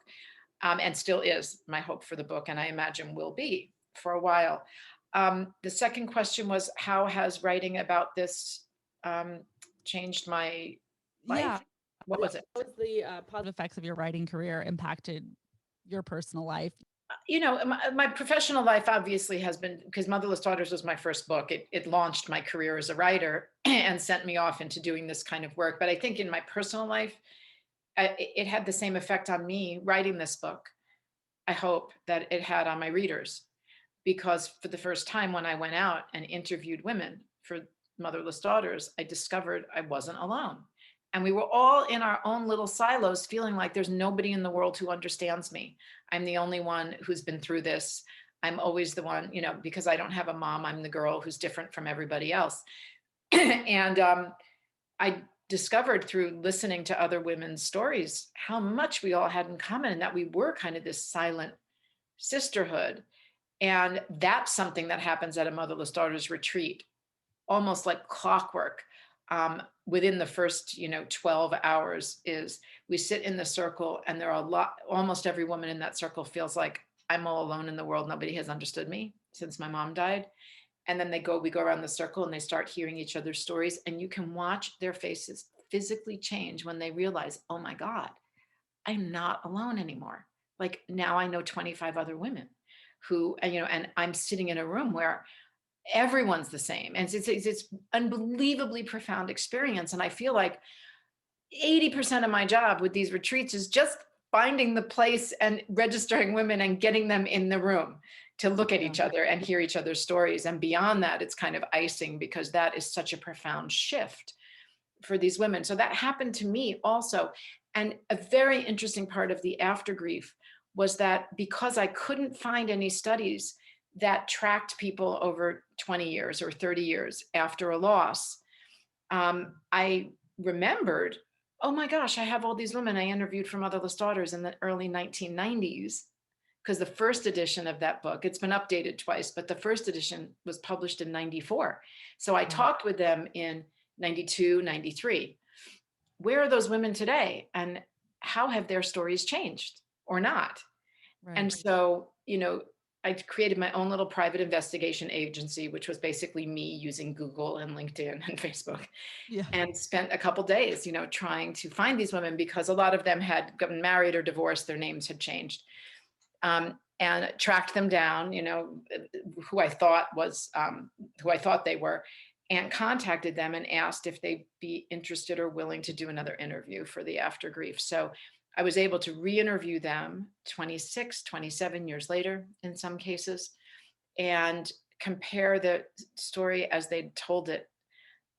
and still is my hope for the book, and I imagine will be for a while. The second question was, how has writing about this changed my
Yeah.
life? What was it?
How has the positive effects of your writing career impacted your personal life?
My professional life obviously has been, because Motherless Daughters was my first book. It launched my career as a writer and sent me off into doing this kind of work. But I think in my personal life, it had the same effect on me writing this book. I hope that it had on my readers, because for the first time when I went out and interviewed women for Motherless Daughters, I discovered I wasn't alone. And we were all in our own little silos, feeling like there's nobody in the world who understands me. I'm the only one who's been through this. I'm always the one, because I don't have a mom, I'm the girl who's different from everybody else. And I discovered through listening to other women's stories how much we all had in common, and that we were kind of this silent sisterhood. And that's something that happens at a Motherless Daughters retreat, almost like clockwork. Within the first 12 hours, is we sit in the circle, and there are almost every woman in that circle feels like, I'm all alone in the world, nobody has understood me since my mom died. And then we go around the circle, and they start hearing each other's stories, and you can watch their faces physically change when they realize, oh my God, I'm not alone anymore. Like, now I know 25 other women who, and I'm sitting in a room where everyone's the same. And it's unbelievably profound experience. And I feel like 80% of my job with these retreats is just finding the place and registering women and getting them in the room to look at each other and hear each other's stories. And beyond that, it's kind of icing, because that is such a profound shift for these women. So that happened to me also. And a very interesting part of the AfterGrief was that, because I couldn't find any studies that tracked people over 20 years or 30 years after a loss, I remembered, oh my gosh, I have all these women I interviewed from Motherless Daughters in the early 1990s. Because the first edition of that book, it's been updated twice, but the first edition was published in 94. So I talked with them in 92, 93. Where are those women today? And how have their stories changed or not?
Right.
And so, I created my own little private investigation agency, which was basically me using Google and LinkedIn and Facebook, and spent a couple days, trying to find these women, because a lot of them had gotten married or divorced, their names had changed, and tracked them down, who I thought they were, and contacted them and asked if they'd be interested or willing to do another interview for the AfterGrief. So I was able to re-interview them 26, 27 years later in some cases, and compare the story as they'd told it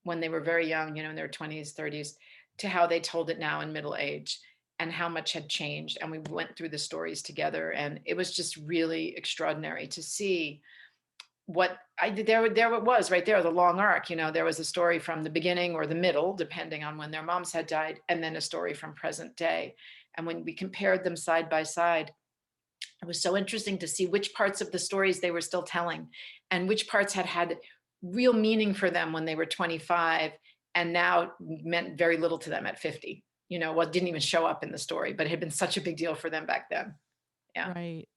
when they were very young, in their 20s, 30s, to how they told it now in middle age, and how much had changed. And we went through the stories together, and it was just really extraordinary to see what I did. There it was right there, the long arc. There was a story from the beginning or the middle, depending on when their moms had died, and then a story from present day. And when we compared them side by side, it was so interesting to see which parts of the stories they were still telling, and which parts had real meaning for them when they were 25, and now meant very little to them at 50. What didn't even show up in the story, but it had been such a big deal for them back then. Yeah.
Right.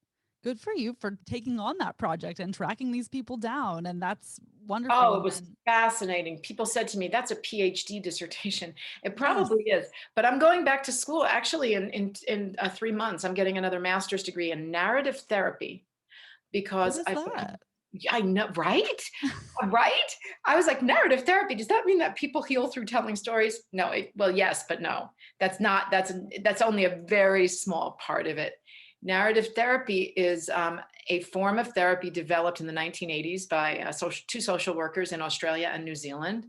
Good for you for taking on that project and tracking these people down. And that's wonderful.
Oh, it was fascinating. People said to me, that's a PhD dissertation. It probably is, but I'm going back to school actually in 3 months. I'm getting another master's degree in narrative therapy, because I know, right? Right? I was like, narrative therapy, does that mean that people heal through telling stories? No, well, yes, but no. That's only a very small part of it. Narrative therapy is a form of therapy developed in the 1980s by two social workers in Australia and New Zealand.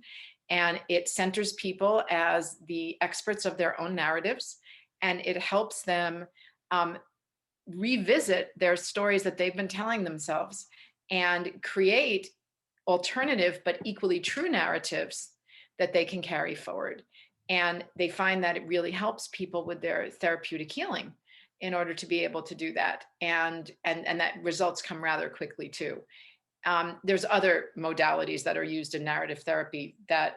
And it centers people as the experts of their own narratives, and it helps them revisit their stories that they've been telling themselves, and create alternative but equally true narratives that they can carry forward. And they find that it really helps people with their therapeutic healing in order to be able to do that. And that results come rather quickly too. There's other modalities that are used in narrative therapy that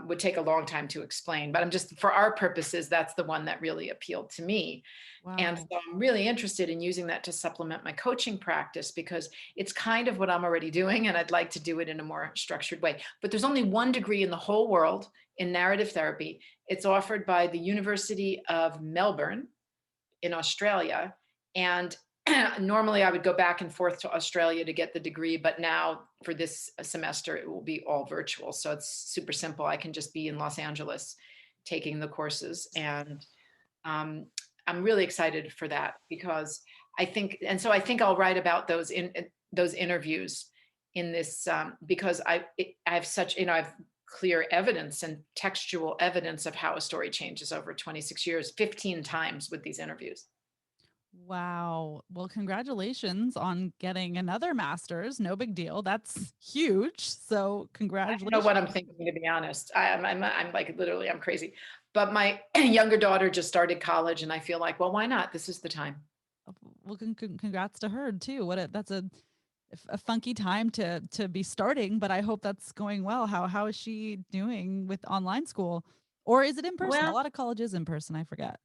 would take a long time to explain, but I'm just, for our purposes, that's the one that really appealed to me. And
Wow.
so I'm really interested in using that to supplement my coaching practice because it's kind of what I'm already doing, and I'd like to do it in a more structured way. But there's only one degree in the whole world in narrative therapy. It's offered by the University of Melbourne in Australia. And normally I would go back and forth to Australia to get the degree, but now for this semester, it will be all virtual. So it's super simple. I can just be in Los Angeles taking the courses. And um, I'm really excited for that because I think I'll write about those interviews in this because I have such, I have clear evidence and textual evidence of how a story changes over 26 years, 15 times with these interviews.
Wow. Well, congratulations on getting another master's. No big deal. That's huge. So,
I don't know what I'm
congratulations.
thinking, to be honest. I'm like, literally, I'm crazy. But my younger daughter just started college, and I feel like, well, why not? This is the time.
Well, congrats to her too. That's a funky time to be starting, but I hope that's going well. How is she doing with online school? Or is it in person? A
Well,
lot of colleges in person, I forget.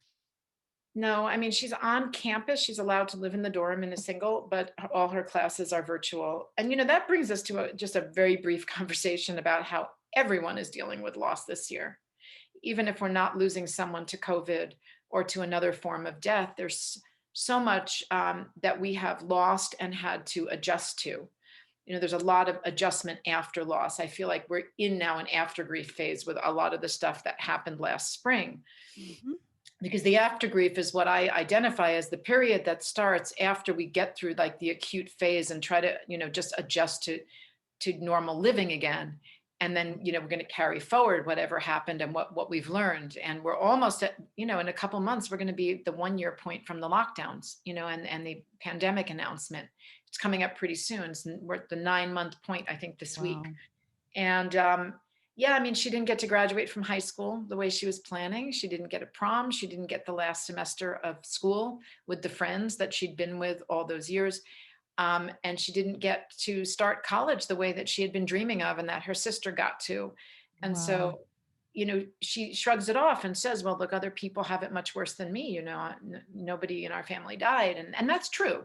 no, I mean, she's on campus. She's allowed to live in the dorm in a single, but all her classes are virtual. And, that brings us to just a very brief conversation about how everyone is dealing with loss this year. Even if we're not losing someone to COVID or to another form of death, there's so much that we have lost and had to adjust to. There's a lot of adjustment after loss. I feel like we're in now an after grief phase with a lot of the stuff that happened last spring,
Mhm.
because the after grief is what I identify as the period that starts after we get through like the acute phase and try to, just adjust to normal living again. And then, we're going to carry forward whatever happened and what we've learned. And we're almost at, in a couple months, we're going to be at the 1 year point from the lockdowns, and the pandemic announcement. It's coming up pretty soon. We're at the 9 month point, I think, this week.
Wow.
And yeah, I mean, she didn't get to graduate from high school the way she was planning. She didn't get a prom. She didn't get the last semester of school with the friends that she'd been with all those years. And she didn't get to start college the way that she had been dreaming of and that her sister got to. And
Wow.
so, she shrugs it off and says, well, look, other people have it much worse than me. Nobody in our family died. And that's true.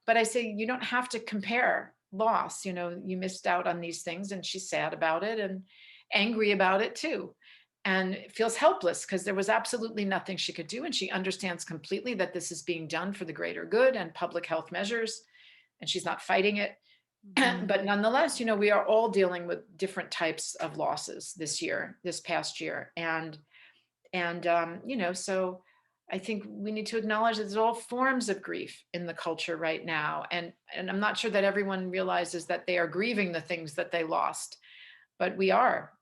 But I say, you don't have to compare loss. You missed out on these things. And she's sad about it and angry about it too. And feels helpless because there was absolutely nothing she could do. And she understands completely that this is being done for the greater good and public health measures, and she's not fighting it.
Mhm.
But nonetheless, we are all dealing with different types of losses this past year. So I think we need to acknowledge that there's all forms of grief in the culture right now. And I'm not sure that everyone realizes that they are grieving the things that they lost, but we are.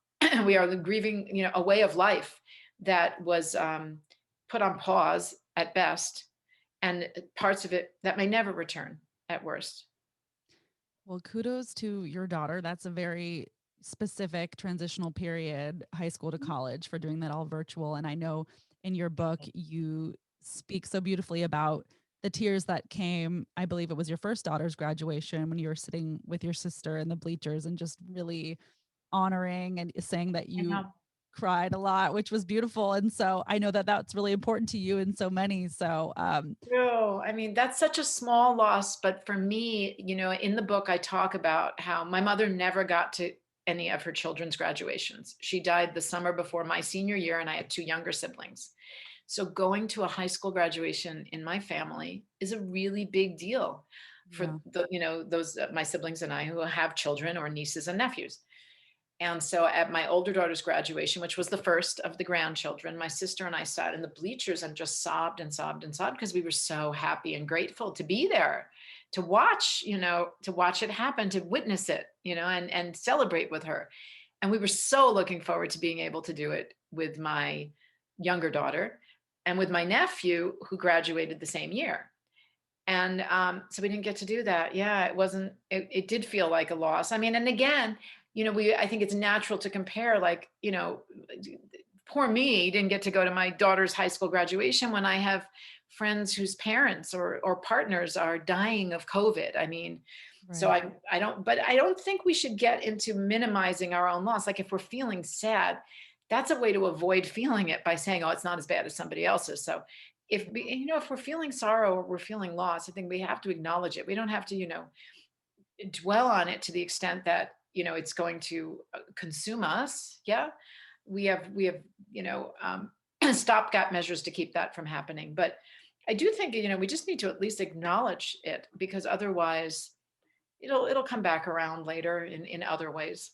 We are grieving, a way of life that was put on pause at best, and parts of it that may never return at worst.
Well, kudos to your daughter. That's a very specific transitional period, high school to college, for doing that all virtual. And I know in your book, you speak so beautifully about the tears that came. I believe it was your first daughter's graduation when you were sitting with your sister in the bleachers and just really honoring and saying that
I
you
know.
cried a lot, which was beautiful. And so I know that that's really important to you and so many. So,
True. I mean, that's such a small loss. But for me, in the book, I talk about how my mother never got to any of her children's graduations. She died the summer before my senior year, and I had two younger siblings. So going to a high school graduation in my family is a really big deal for
yeah.
those my siblings and I who have children or nieces and nephews. And so at my older daughter's graduation, which was the first of the grandchildren, my sister and I sat in the bleachers and just sobbed and sobbed and sobbed because we were so happy and grateful to be there, to watch it happen, to witness it, and celebrate with her. And we were so looking forward to being able to do it with my younger daughter and with my nephew who graduated the same year. And so we didn't get to do that. Yeah, it did feel like a loss. I mean, and again, I think it's natural to compare, like, poor me didn't get to go to my daughter's high school graduation when I have friends whose parents or partners are dying of COVID. I mean, so
Right.
I don't, but I don't think we should get into minimizing our own loss. Like if we're feeling sad, that's a way to avoid feeling it by saying, oh, it's not as bad as somebody else's. So if we, if we're feeling sorrow or we're feeling loss, I think we have to acknowledge it. We don't have to, dwell on it to the extent that, it's going to consume us. Yeah. We have, stopgap measures to keep that from happening. But I do think, we just need to at least acknowledge it, because otherwise it'll come back around later in other ways.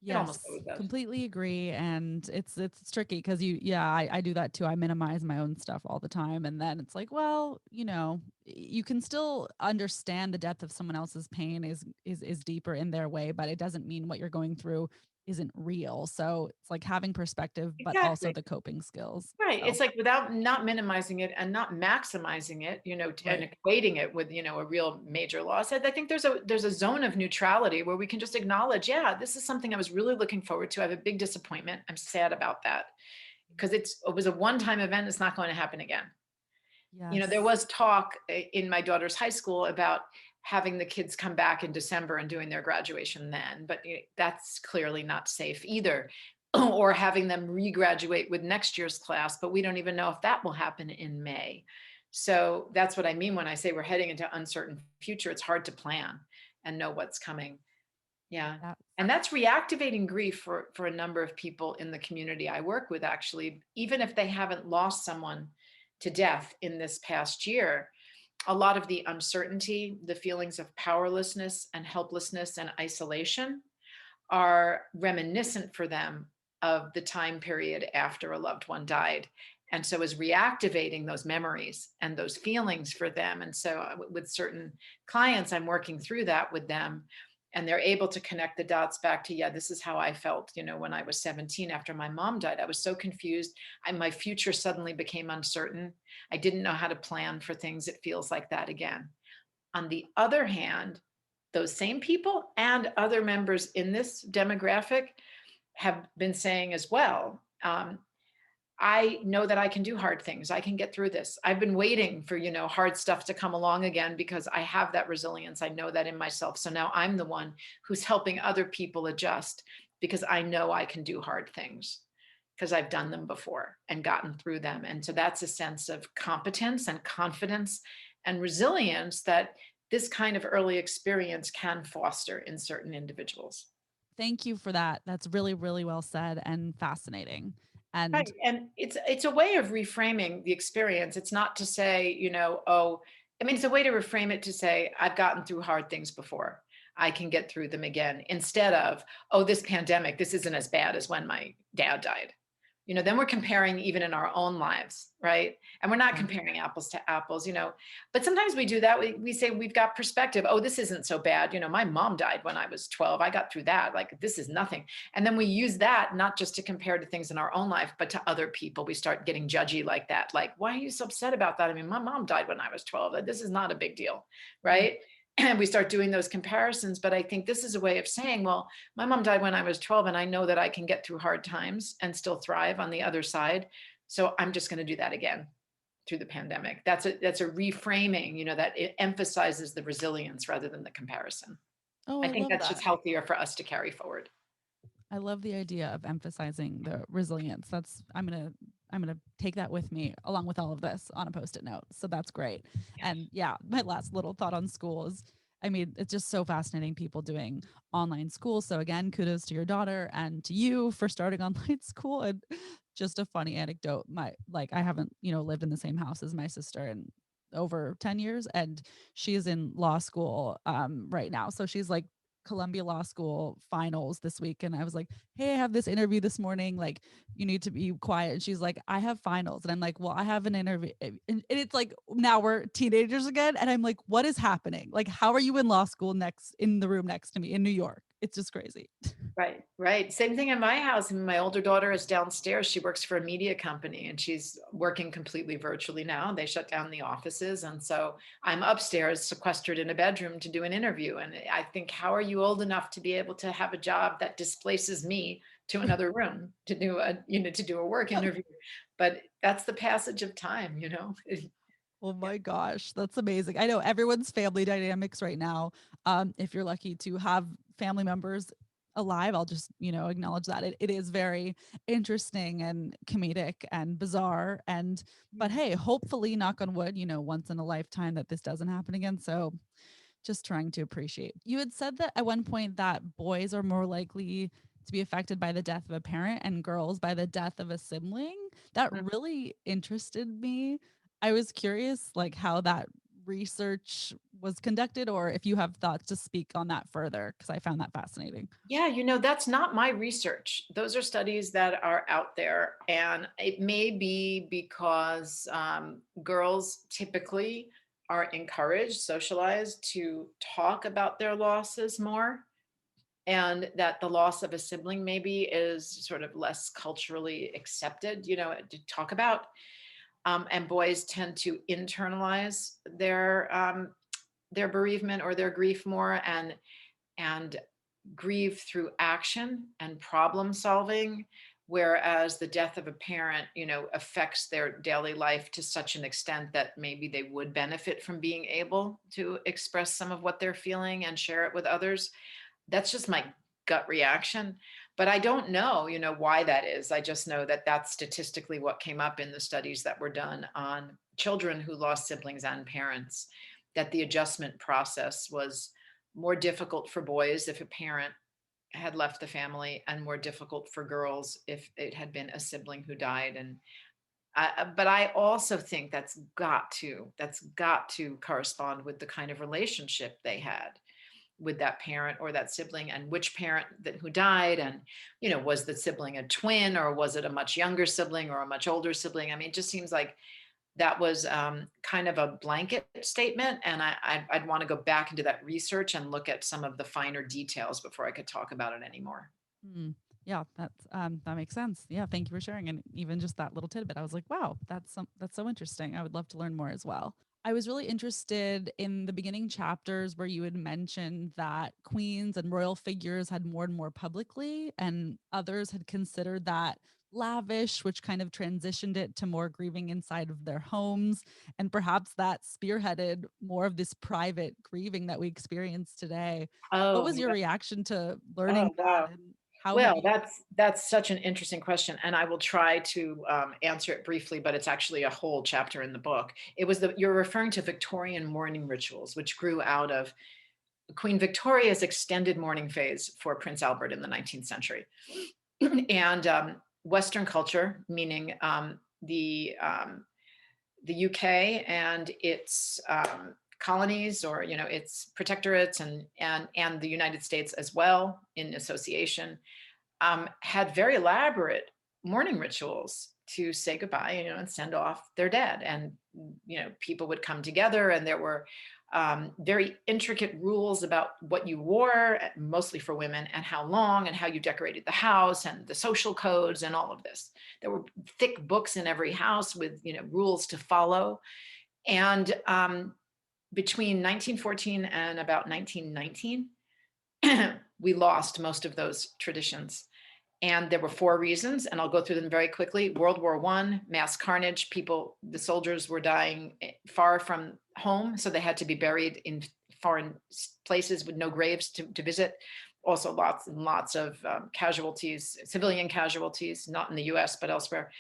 It almost
Yes,
always does.
completely agree. And it's tricky because I do that too. I minimize my own stuff all the time. And then it's like, well, you can still understand the depth of someone else's pain is deeper in their way, but it doesn't mean what you're going through isn't real. So it's like having perspective, but also
Exactly.
the coping skills.
Right.
So
It's like without not minimizing it and not maximizing it, and
right.
equating it with, a real major loss. I think there's a zone of neutrality where we can just acknowledge, yeah, this is something I was really looking forward to. I have a big disappointment. I'm sad about that because it was a one-time event. It's not going to happen again. There
Yes.
was talk in my daughter's high school about having the kids come back in December and doing their graduation then, but that's clearly not safe either. Or having them regraduate with next year's class, but we don't even know if that will happen in May. So that's what I mean when I say we're heading into uncertain future. It's hard to plan and know what's coming. Yeah.
That
And that's reactivating grief for a number of people in the community I work with, actually, even if they haven't lost someone to death in this past year. A lot of the uncertainty, the feelings of powerlessness and helplessness and isolation are reminiscent for them of the time period after a loved one died. And so is reactivating those memories and those feelings for them. And so with certain clients, I'm working through that with them, and they're able to connect the dots back to, yeah, this is how I felt, when I was 17 after my mom died. I was so confused. My future suddenly became uncertain. I didn't know how to plan for things. It feels like that again. On the other hand, those same people and other members in this demographic have been saying as well, I know that I can do hard things. I can get through this. I've been waiting for, hard stuff to come along again because I have that resilience. I know that in myself. So now I'm the one who's helping other people adjust because I know I can do hard things because I've done them before and gotten through them. And so that's a sense of competence and confidence and resilience that this kind of early experience can foster in certain individuals.
Thank you for that. That's really, really well said and fascinating. And
Right. And it's a way of reframing the experience. It's not to say, oh, I mean, it's a way to reframe it to say, I've gotten through hard things before. I can get through them again, instead of, oh, this pandemic, this isn't as bad as when my dad died. Then we're comparing even in our own lives, right? And we're not
right.
comparing apples to apples, but sometimes we do that. We say we've got perspective. Oh, this isn't so bad. My mom died when I was 12. I got through that. Like, this is nothing. And then we use that not just to compare to things in our own life, but to other people. We start getting judgy like that. Like, why are you so upset about that? I mean, my mom died when I was 12. This is not a big deal,
Right.
right? And we start doing those comparisons. But I think this is a way of saying, well, my mom died when I was 12, and I know that I can get through hard times and still thrive on the other side. So I'm just going to do that again through the pandemic. That's a reframing, that it emphasizes the resilience rather than the comparison.
Oh,
I
I
think
love
that's just
that.
healthier for us to carry forward.
I love the idea of emphasizing the resilience. That's I'm gonna take that with me along with all of this on a post-it note. So that's great.
Yeah.
And yeah, my last little thought on school is, I mean, it's just so fascinating people doing online school. So again, kudos to your daughter and to you for starting online school. And just a funny anecdote. I haven't, lived in the same house as my sister in over 10 years, and she's in law school right now. So she's like Columbia Law School finals this week. And I was like, hey, I have this interview this morning. Like, you need to be quiet. And she's like, I have finals. And I'm like, well, I have an interview. And it's like, now we're teenagers again. And I'm like, what is happening? Like, how are you in law school next in the room next to me in New York? It's just crazy.
Right, right. Same thing in my house. And my older daughter is downstairs. She works for a media company and she's working completely virtually now. They shut down the offices. And so I'm upstairs, sequestered in a bedroom to do an interview. And I think, how are you old enough to be able to have a job that displaces me to another room to do a work interview. But that's the passage of time, you know.
Oh my gosh, that's amazing. I know everyone's family dynamics right now. If you're lucky to have family members alive, I'll just, acknowledge that it is very interesting and comedic and bizarre. But
Yeah.
hey, hopefully, knock on wood, once in a lifetime that this doesn't happen again. So just trying to appreciate. You had said that at one point that boys are more likely to be affected by the death of a parent and girls by the death of a sibling. That really interested me. I was curious like how that research was conducted or if you have thoughts to speak on that further because I found that fascinating.
Yeah, that's not my research. Those are studies that are out there. And it may be because girls typically are encouraged, socialized to talk about their losses more. And that the loss of a sibling maybe is sort of less culturally accepted, to talk about. And boys tend to internalize their bereavement or their grief more and grieve through action and problem solving, whereas the death of a parent affects their daily life to such an extent that maybe they would benefit from being able to express some of what they're feeling and share it with others. That's just my gut reaction, but I don't know why that is. I just know that that's statistically what came up in the studies that were done on children who lost siblings and parents, that the adjustment process was more difficult for boys if a parent had left the family and more difficult for girls if it had been a sibling who died. And but I also think that's got to correspond with the kind of relationship they had with that parent or that sibling, and which parent who died, and was the sibling a twin, or was it a much younger sibling or a much older sibling. I mean, it just seems like that was kind of a blanket statement, and I'd want to go back into that research and look at some of the finer details before I could talk about it anymore.
Mm, yeah, that makes sense. Yeah, thank you for sharing. And even just that little tidbit, I was like, wow, that's so interesting. I would love to learn more as well. I was really interested in the beginning chapters where you had mentioned that queens and royal figures had mourned more publicly, and others had considered that lavish, which kind of transitioned it to more grieving inside of their homes. And perhaps that spearheaded more of this private grieving that we experience today. What
Oh
was your
yeah.
reaction to learning
Oh
that
wow.
and how have
Well,
you
that's such an interesting question, and I will try to answer it briefly. But it's actually a whole chapter in the book. It was you're referring to Victorian mourning rituals, which grew out of Queen Victoria's extended mourning phase for Prince Albert in the 19th century, and Western culture, meaning the UK and its colonies, or its protectorates, and the United States as well in association, had very elaborate mourning rituals to say goodbye, and send off their dead. And, people would come together, and there were very intricate rules about what you wore, mostly for women, and how long, and how you decorated the house, and the social codes, and all of this. There were thick books in every house with, rules to follow. And between 1914 and about 1919, we lost most of those traditions. And there were four reasons, and I'll go through them very quickly. World War I, mass carnage. The soldiers were dying far from home, so they had to be buried in foreign places with no graves to visit. Also, lots and lots of casualties, civilian casualties, not in the US, but elsewhere.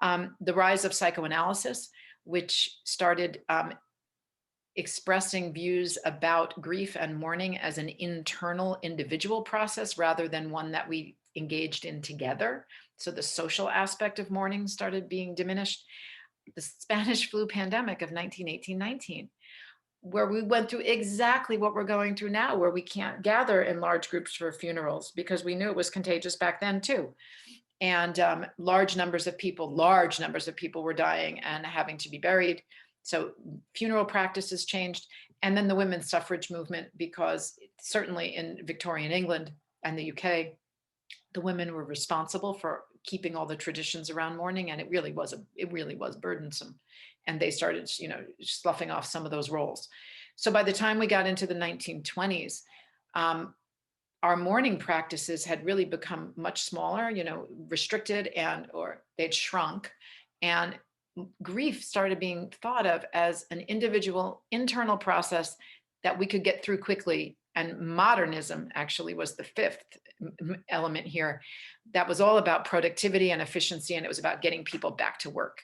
The rise of psychoanalysis, which started expressing views about grief and mourning as an internal individual process rather than one that we engaged in together. So the social aspect of mourning started being diminished. The Spanish flu pandemic of 1918-19, where we went through exactly what we're going through now, where we can't gather in large groups for funerals because we knew it was contagious back then too. And large numbers of people were dying and having to be buried. So funeral practices changed. And then the women's suffrage movement, because certainly in Victorian England and the UK, the women were responsible for keeping all the traditions around mourning, and it really was burdensome. And they started, sloughing off some of those roles. So by the time we got into the 1920s, um, our mourning practices had really become much smaller, restricted or they'd shrunk. And grief started being thought of as an individual internal process that we could get through quickly. And modernism actually was the fifth element here. That was all about productivity and efficiency, and it was about getting people back to work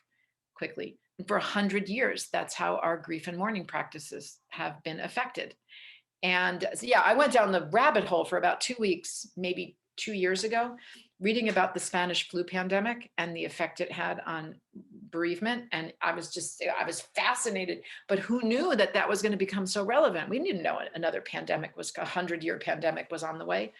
quickly. And for 100 years, that's how our grief and mourning practices have been affected. And so, yeah, I went down the rabbit hole for about 2 weeks, maybe 2 years ago, reading about the Spanish flu pandemic and the effect it had on bereavement. And I was fascinated, but who knew that that was going to become so relevant? We didn't know another pandemic was a 100-year pandemic was on the way.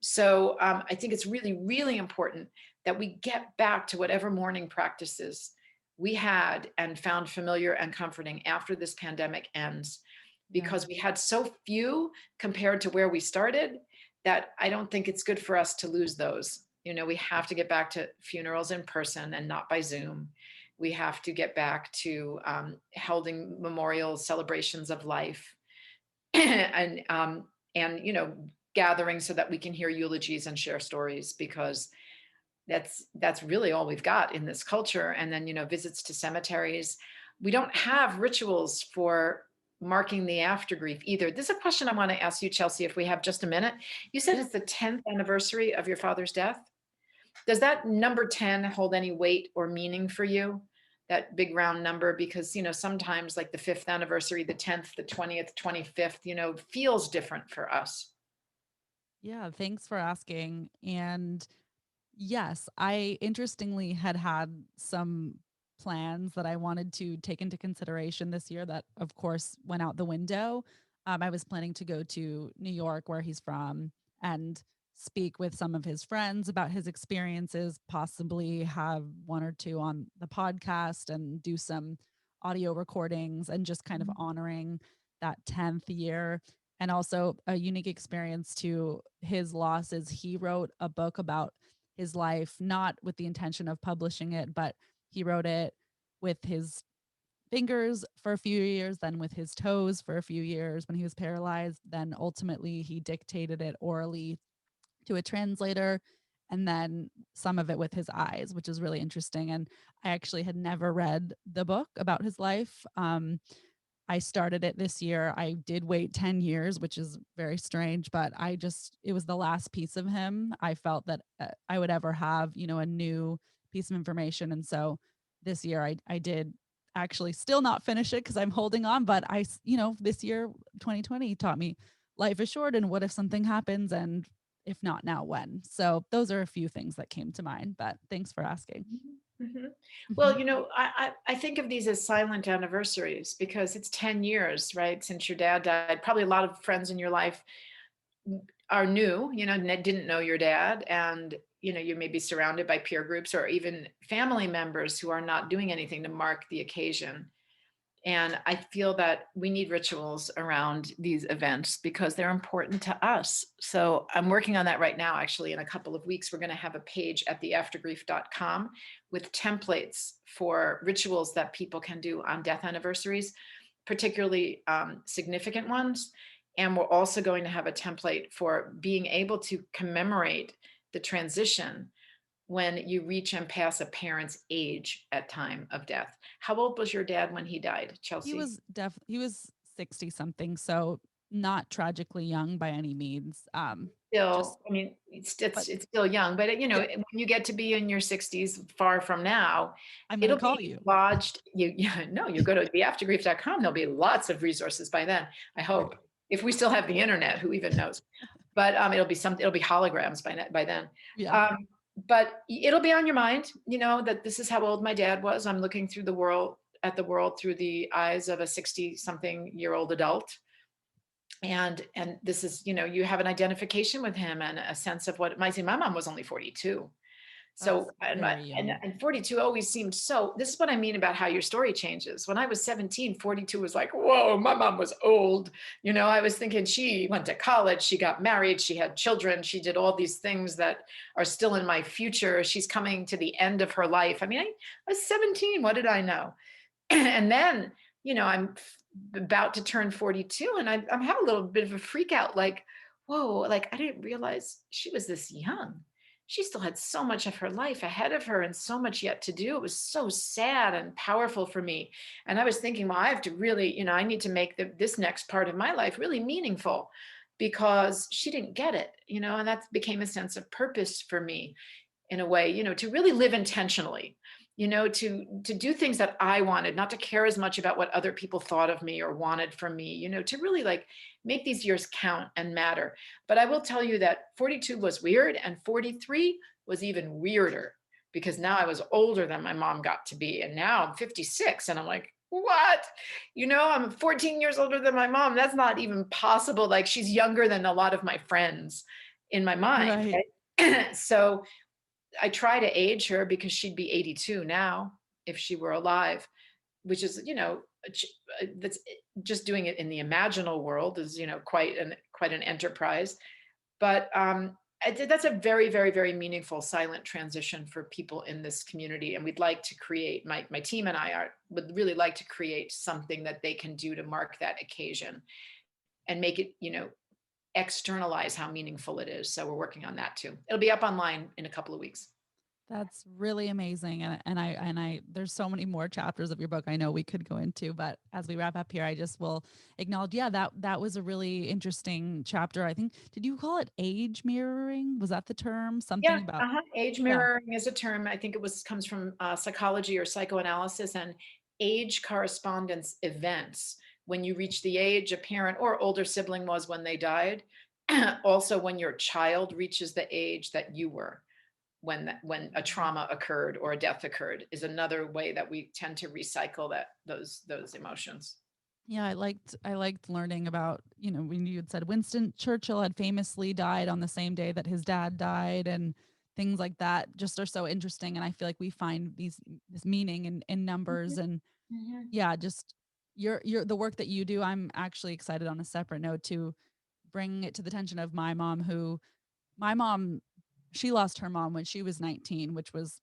So I think it's really, really important that we get back to whatever mourning practices we had and found familiar and comforting after this pandemic ends,
Yeah.
because we had so few compared to where we started that I don't think it's good for us to lose those. We have to get back to funerals in person and not by Zoom. We have to get back to holding memorial celebrations of life and gathering so that we can hear eulogies and share stories, because that's really all we've got in this culture. And then visits to cemeteries. We don't have rituals for marking the after grief either. This is a question I want to ask you, Chelsea, if we have just a minute. You said
Yeah.
it's the 10th anniversary of your father's death. Does that number 10 hold any weight or meaning for you? That big round number? Because sometimes, like the 5th anniversary, the 10th, the 20th, 25th, feels different for us.
Yeah, thanks for asking. And yes, I interestingly had some plans that I wanted to take into consideration this year that, of course, went out the window. I was planning to go to New York, where he's from, and speak with some of his friends about his experiences, possibly have one or two on the podcast and do some audio recordings and just kind of honoring that 10th year. And also a unique experience to his loss is he wrote a book about his life, not with the intention of publishing it, but he wrote it with his fingers for a few years, then with his toes for a few years when he was paralyzed. Then ultimately, he dictated it orally to a translator, and then some of it with his eyes, which is really interesting. And I actually had never read the book about his life. I started it this year. I did wait 10 years, which is very strange, but it was the last piece of him I felt that I would ever have, a new piece of information. And so this year I did actually still not finish it because I'm holding on, but this year, 2020 taught me life is short and what if something happens, and if not now, when? So those are a few things that came to mind, but thanks for asking.
Mhm.
Mhm.
Well, I think of these as silent anniversaries because it's 10 years, right, since your dad died. Probably a lot of friends in your life are new, didn't know your dad. And, you may be surrounded by peer groups or even family members who are not doing anything to mark the occasion. And I feel that we need rituals around these events because they're important to us. So I'm working on that right now. Actually, in a couple of weeks, we're going to have a page at the aftergrief.com with templates for rituals that people can do on death anniversaries, particularly significant ones. And we're also going to have a template for being able to commemorate the transition when you reach and pass a parent's age at time of death. How old was your dad when he died, Chelsea?
He was 60 something, so not tragically young by any means. Just
Still, I mean, it's
but
it's it's still young, but
yeah,
when you get to be in your 60s, far from now,
I'm gonna
it'll
call
be
you.
lodged. Yeah, no, you go to theaftergrief.com. There'll be lots of resources by then. I
Great.
hope, if we still have the internet, who even knows? But it'll be holograms by then.
Yeah.
Um, but it'll be on your mind, that this is how old my dad was. I'm looking through the world through the eyes of a 60 something year old adult. And this is, you have an identification with him and a sense of what it might seem. My mom was only 42.
That's
So, and
very young.
42 always seemed so. This is what I mean about how your story changes. When I was 17, 42 was like, whoa, my mom was old. I was thinking she went to college, she got married, she had children, she did all these things that are still in my future. She's coming to the end of her life. I mean, I was 17. What did I know? And then, I'm about to turn 42, and I'm having a little bit of a freak out, like, whoa, like I didn't realize she was this young. She still had so much of her life ahead of her and so much yet to do. It was so sad and powerful for me. And I was thinking, well, I have to really, I need to make this next part of my life really meaningful because she didn't get it, and that became a sense of purpose for me in a way, to really live intentionally, to do things that I wanted, not to care as much about what other people thought of me or wanted from me, to really like make these years count and matter. But I will tell you that 42 was weird and 43 was even weirder because now I was older than my mom got to be. And now I'm 56 and I'm like, what? I'm 14 years older than my mom. That's not even possible. Like she's younger than a lot of my friends in my mind.
Right.
Right? So I try to age her because she'd be 82 now if she were alive, which is, that's just doing it in the imaginal world is, quite an enterprise. But that's a very, very, very meaningful silent transition for people in this community. And we'd like to create, my team and would really like to create something that they can do to mark that occasion and make it, externalize how meaningful it is. So we're working on that too. It'll be up online in a couple of weeks.
That's really amazing. And I there's so many more chapters of your book I know we could go into, but as we wrap up here, I just will acknowledge, yeah, that was a really interesting chapter. I think, did you call it age mirroring? Was that the term?
Yeah,
Something about,
age
yeah.
mirroring is a term. I think it comes from psychology or psychoanalysis, and age correspondence events. When you reach the age a parent or older sibling was when they died, also when your child reaches the age that you were when a trauma occurred or a death occurred is another way that we tend to recycle those emotions.
Yeah, I liked learning about, when you had said Winston Churchill had famously died on the same day that his dad died, and things like that just are so interesting. And I feel like we find this meaning in numbers. And
Mhm.
yeah, just your the work that you do, I'm actually excited on a separate note to bring it to the attention of my mom, she lost her mom when she was 19, which was,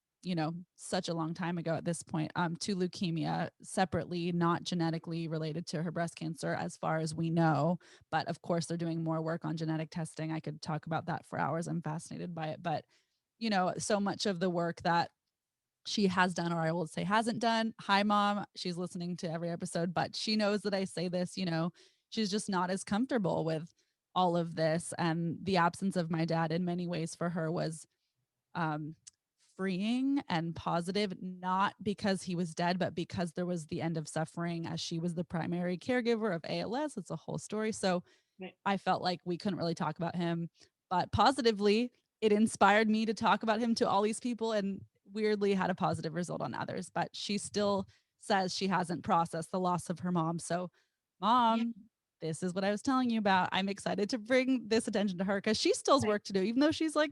such a long time ago at this point, to leukemia, separately, not genetically related to her breast cancer, as far as we know. But of course, they're doing more work on genetic testing. I could talk about that for hours. I'm fascinated by it. But, so much of the work that she has done, or I will say hasn't done. Hi, mom. She's listening to every episode, but she knows that I say this, she's just not as comfortable with all of this. And the absence of my dad in many ways for her was um, freeing and positive, not because he was dead, but because there was the end of suffering, as she was the primary caregiver of ALS. It's a whole story. So
Right.
I felt like we couldn't really talk about him, but positively, it inspired me to talk about him to all these people, and weirdly had a positive result on others. But she still says she hasn't processed the loss of her mom. So,
Yeah.
mom, this is what I was telling you about. I'm excited to bring this attention to her because she still has
Right.
work to do, even though she's like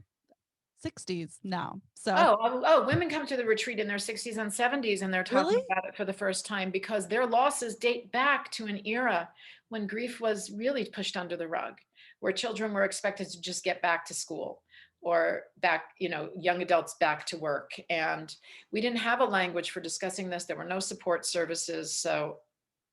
60s now. So,
Women come to the retreat in their 60s and 70s and they're
really?
talking about it for the first time because their losses date back to an era when grief was really pushed under the rug, where children were expected to just get back to school or back, young adults back to work. And we didn't have a language for discussing this. There were no support services. So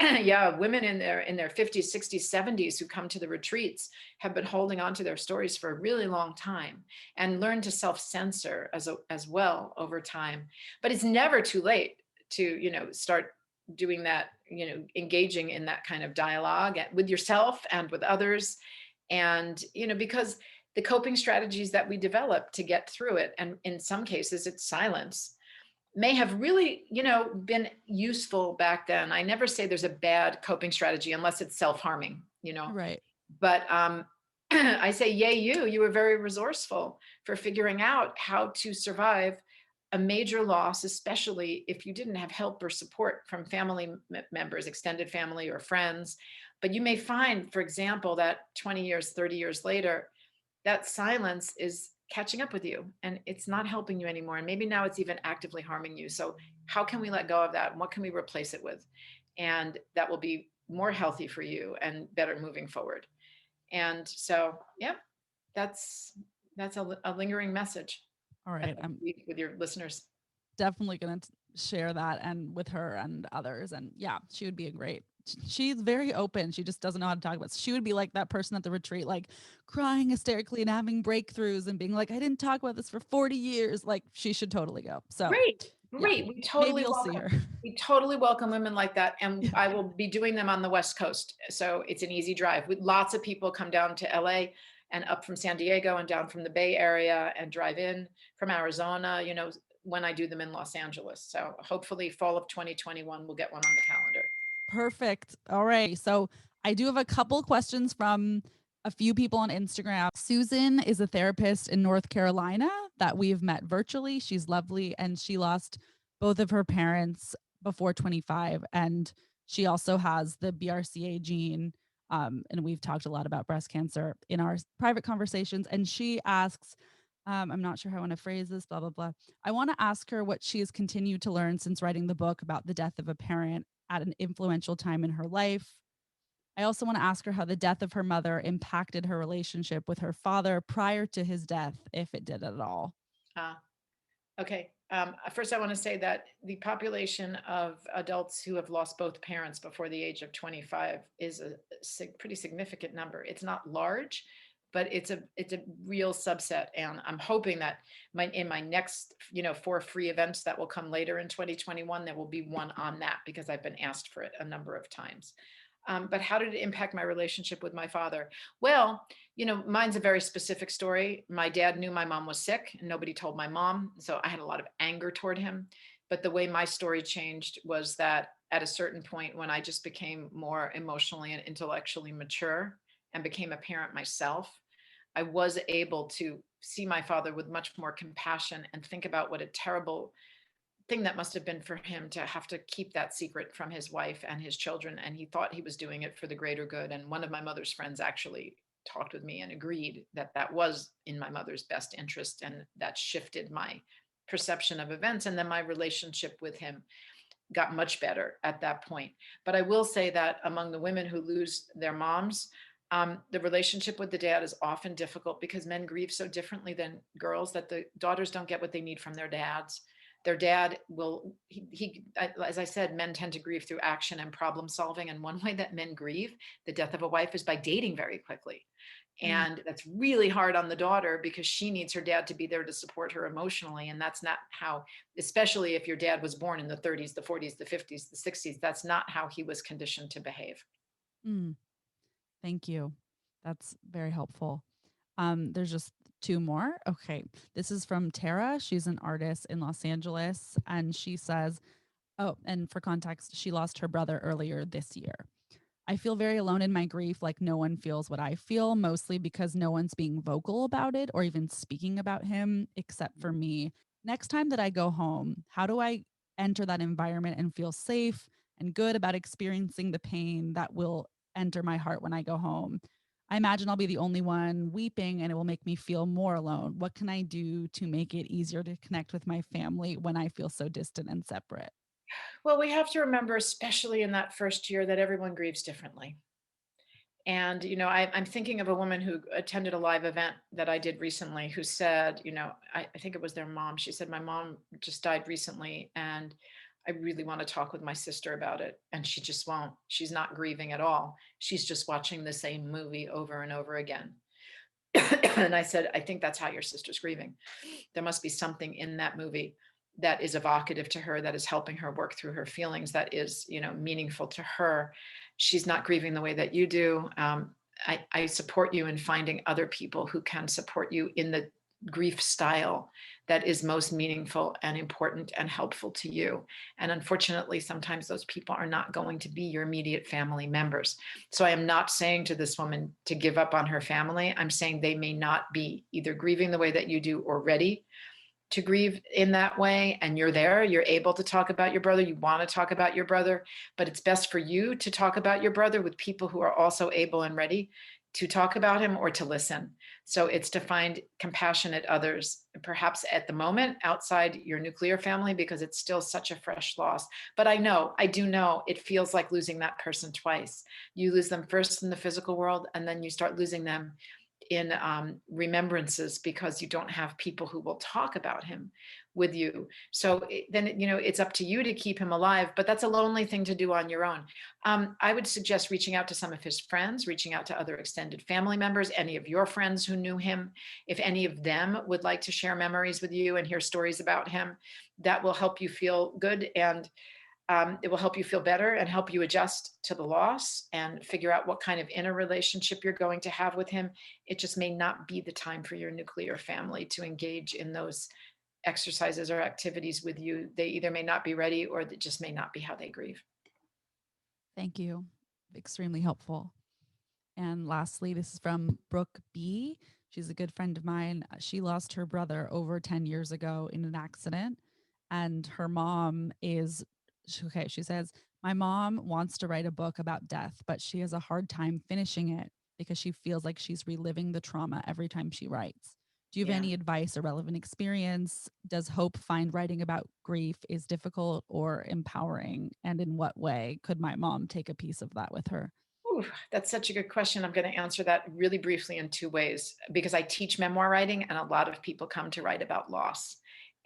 yeah, women in their 50s, 60s, 70s who come to the retreats have been holding on to their stories for a really long time and learn to self-censor as well over time. But it's never too late to, start doing that, engaging in that kind of dialogue with yourself and with others. And, because the coping strategies that we develop to get through it, and in some cases it's silence, may have really, been useful back then. I never say there's a bad coping strategy unless it's self-harming,
Right.
but I say, yay, you were very resourceful for figuring out how to survive a major loss, especially if you didn't have help or support from family members, extended family or friends. But you may find, for example, that 20 years, 30 years later, that silence is catching up with you and it's not helping you anymore. And maybe now it's even actively harming you. So, how can we let go of that? And what can we replace it with? And that will be more healthy for you and better moving forward. And so, yeah, that's a lingering message
All right. I'm
with your listeners.
definitely going to share that and with her and others. And yeah, she would be a great she's very open. She just doesn't know how to talk about it. She would be like that person at the retreat, like crying hysterically and having breakthroughs and being like, I didn't talk about this for 40 years. Like she should totally go. So
Great,
yeah,
great.
maybe you'll see her.
We totally welcome women like that, and I will be doing them on the West Coast. So it's an easy drive. With lots of people come down to LA and up from San Diego and down from the Bay Area and drive in from Arizona, when I do them in Los Angeles. So hopefully fall of 2021 we'll get one on the calendar.
Perfect. All right. So I do have a couple questions from a few people on Instagram. Susan is a therapist in North Carolina that we've met virtually. She's lovely and she lost both of her parents before 25. And she also has the BRCA gene. And we've talked a lot about breast cancer in our private conversations. And she asks, I'm not sure how I want to phrase this, blah, blah, blah. I want to ask her what she has continued to learn since writing the book about the death of a parent at an influential time in her life. I also want to ask her how the death of her mother impacted her relationship with her father prior to his death, if it did at all.
Uh, Okay. First, I want to say that the population of adults who have lost both parents before the age of 25 is a pretty significant number. It's not large, but it's a real subset. And I'm hoping that in my next 4 free events that will come later in 2021, there will be one on that because I've been asked for it a number of times. But how did it impact my relationship with my father? Well, mine's a very specific story. My dad knew my mom was sick and nobody told my mom. So I had a lot of anger toward him. But the way my story changed was that at a certain point, when I just became more emotionally and intellectually mature and became a parent myself, I was able to see my father with much more compassion and think about what a terrible thing that must have been for him to have to keep that secret from his wife and his children. And he thought he was doing it for the greater good. And one of my mother's friends actually talked with me and agreed that that was in my mother's best interest. And that shifted my perception of events. And then my relationship with him got much better at that point. But I will say that among the women who lose their moms, the relationship with the dad is often difficult because men grieve so differently than girls, that the daughters don't get what they need from their dads. Their dad will, as I said, men tend to grieve through action and problem solving. And one way that men grieve the death of a wife is by dating very quickly.
Mm.
And that's really hard on the daughter because she needs her dad to be there to support her emotionally. And that's not how, especially if your dad was born in the 30s, the 40s, the 50s, the 60s, that's not how he was conditioned to behave.
Mm. Thank you. That's very helpful. There's just two more. Okay. This is from Tara. She's an artist in Los Angeles. And she says, oh, and for context, she lost her brother earlier this year. I feel very alone in my grief, like no one feels what I feel, mostly because no one's being vocal about it or even speaking about him except for me. Next time that I go home, how do I enter that environment and feel safe and good about experiencing the pain that will enter my heart when I go home? I imagine I'll be the only one weeping and it will make me feel more alone. What can I do to make it easier to connect with my family when I feel so distant and separate?
Well, we have to remember, especially in that first year, that everyone grieves differently. And, I'm thinking of a woman who attended a live event that I did recently who said, I think it was their mom. She said, my mom just died recently and I really want to talk with my sister about it. And she just won't. She's not grieving at all. She's just watching the same movie over and over again. And I said, I think that's how your sister's grieving. There must be something in that movie that is evocative to her, that is helping her work through her feelings, that is, meaningful to her. She's not grieving the way that you do. I support you in finding other people who can support you in the grief style that is most meaningful and important and helpful to you. And unfortunately, sometimes those people are not going to be your immediate family members. So I am not saying to this woman to give up on her family. I'm saying they may not be either grieving the way that you do or ready to grieve in that way. And you're there, you're able to talk about your brother, you want to talk about your brother, but it's best for you to talk about your brother with people who are also able and ready to talk about him or to listen. So it's to find compassionate others, perhaps at the moment outside your nuclear family, because it's still such a fresh loss. But I do know it feels like losing that person twice. You lose them first in the physical world, and then you start losing them in remembrances because you don't have people who will talk about him with you. So then, it's up to you to keep him alive, but that's a lonely thing to do on your own. I would suggest reaching out to some of his friends, reaching out to other extended family members, any of your friends who knew him. If any of them would like to share memories with you and hear stories about him, that will help you feel good, and it will help you feel better and help you adjust to the loss and figure out what kind of inner relationship you're going to have with him. It just may not be the time for your nuclear family to engage in those exercises or activities with you. They either may not be ready, or that just may not be how they grieve.
Thank you. Extremely helpful. And lastly, this is from Brooke B. She's a good friend of mine. She lost her brother over 10 years ago in an accident. And her mom is, okay, she says, my mom wants to write a book about death, but she has a hard time finishing it because she feels like she's reliving the trauma every time she writes. Do you have
Yeah.
any advice or relevant experience? Does Hope find writing about grief is difficult or empowering? And in what way could my mom take a piece of that with her?
Ooh, that's such a good question. I'm going to answer that really briefly in two ways, because I teach memoir writing and a lot of people come to write about loss.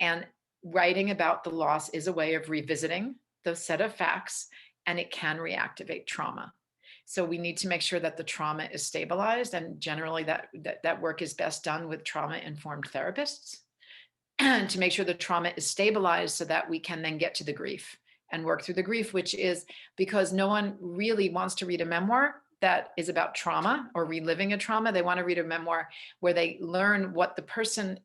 And writing about the loss is a way of revisiting the set of facts, and it can reactivate trauma. So we need to make sure that the trauma is stabilized, and generally that work is best done with trauma informed therapists to make sure the trauma is stabilized so that we can then get to the grief and work through the grief, which is because no one really wants to read a memoir that is about trauma or reliving a trauma. They want to read a memoir where they learn what the person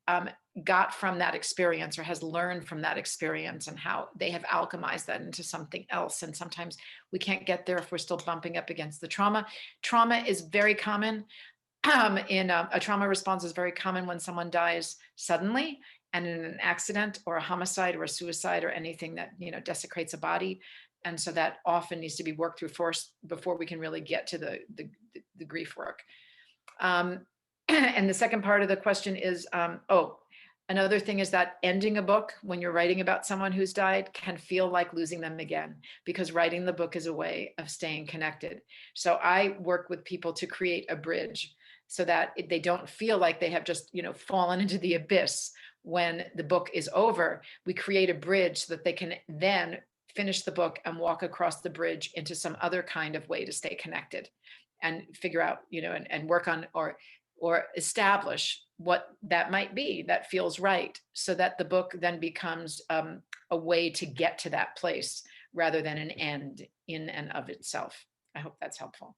um, got from that experience or has learned from that experience, and how they have alchemized that into something else. And sometimes we can't get there if we're still bumping up against the trauma. Trauma is very common in a trauma response is very common when someone dies suddenly and in an accident or a homicide or a suicide or anything that desecrates a body. And so that often needs to be worked through first before we can really get to the grief work. And the second part of the question is, another thing is that ending a book when you're writing about someone who's died can feel like losing them again, because writing the book is a way of staying connected. So I work with people to create a bridge so that they don't feel like they have just, fallen into the abyss when the book is over. We create a bridge so that they can then finish the book and walk across the bridge into some other kind of way to stay connected and figure out, and work on or establish what that might be that feels right, so that the book then becomes a way to get to that place rather than an end in and of itself. I hope that's helpful.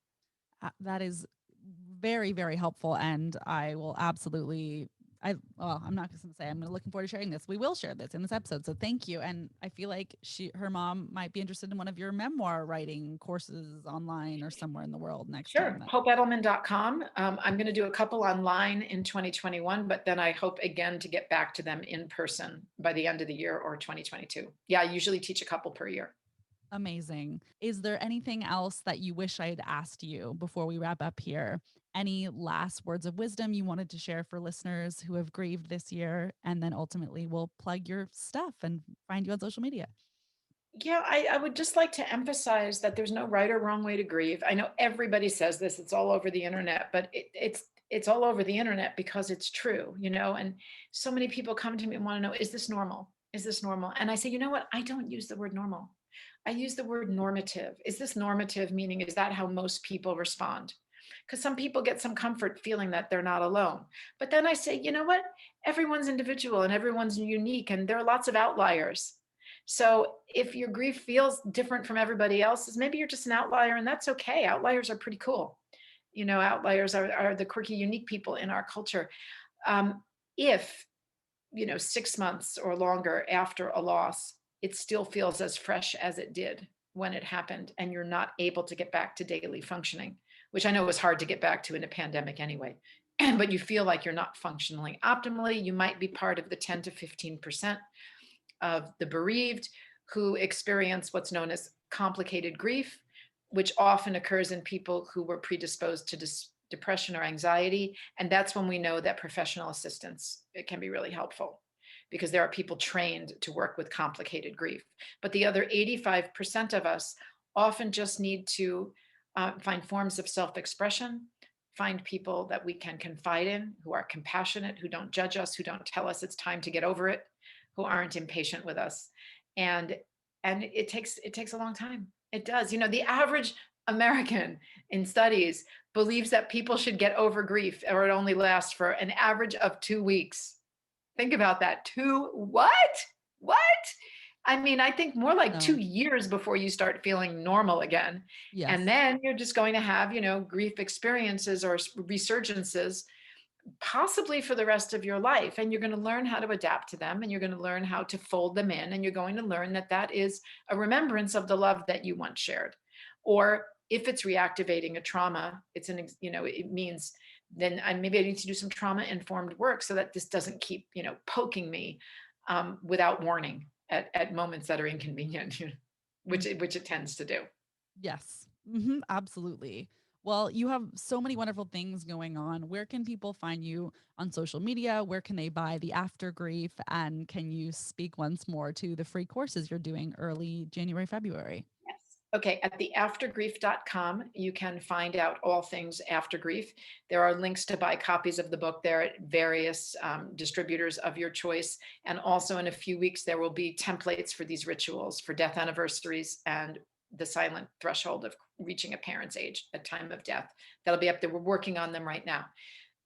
That is very, very helpful. And I will absolutely, I'm not going to say I'm looking forward to sharing this. We will share this in this episode. So thank you. And I feel like her mom might be interested in one of your memoir writing courses online or somewhere in the world next
Sure.
time.
HopeEdelman.com. I'm going to do a couple online in 2021, but then I hope again to get back to them in person by the end of the year or 2022. Yeah, I usually teach a couple per year.
Amazing. Is there anything else that you wish I had asked you before we wrap up here? Any last words of wisdom you wanted to share for listeners who have grieved this year? And then ultimately we'll plug your stuff and find you on social media.
Yeah, I would just like to emphasize that there's no right or wrong way to grieve. I know everybody says this, it's all over the internet, but it's all over the internet because it's true, and so many people come to me and want to know, is this normal? Is this normal? And I say, you know what? I don't use the word normal. I use the word normative. Is this normative? Meaning, is that how most people respond? Because some people get some comfort feeling that they're not alone. But then I say, you know what? Everyone's individual and everyone's unique, and there are lots of outliers. So if your grief feels different from everybody else's, maybe you're just an outlier, and that's okay. Outliers are pretty cool. Outliers are the quirky, unique people in our culture. If 6 months or longer after a loss, it still feels as fresh as it did when it happened, and you're not able to get back to daily functioning, which I know is hard to get back to in a pandemic anyway. But you feel like you're not functioning optimally, you might be part of the 10 to 15% of the bereaved who experience what's known as complicated grief, which often occurs in people who were predisposed to depression or anxiety. And that's when we know that professional assistance, it can be really helpful, because there are people trained to work with complicated grief. But the other 85% of us often just need to find forms of self-expression, find people that we can confide in, who are compassionate, who don't judge us, who don't tell us it's time to get over it, who aren't impatient with us. And it takes a long time. It does. You know, the average American in studies believes that people should get over grief, or it only lasts for an average of 2 weeks. Think about that. What? What? I mean, I think more like
No.
2 years before you start feeling normal again.
Yes.
And then you're just going to have, you know, grief experiences or resurgences, possibly for the rest of your life. And you're going to learn how to adapt to them, and you're going to learn how to fold them in. And you're going to learn that that is a remembrance of the love that you once shared. Or if it's reactivating a trauma, it's you know, it means then maybe I need to do some trauma informed work so that this doesn't keep, you know, poking me without warning at moments that are inconvenient, which it tends to do.
Yes, absolutely. Well, you have so many wonderful things going on. Where can people find you on social media? Where can they buy the AfterGrief? And can you speak once more to the free courses you're doing early January, February?
Yes. Okay, at the aftergrief.com, you can find out all things AfterGrief. There are links to buy copies of the book there at various distributors of your choice. And also in a few weeks, there will be templates for these rituals for death anniversaries and the silent threshold of reaching a parent's age at time of death. That'll be up there. We're working on them right now.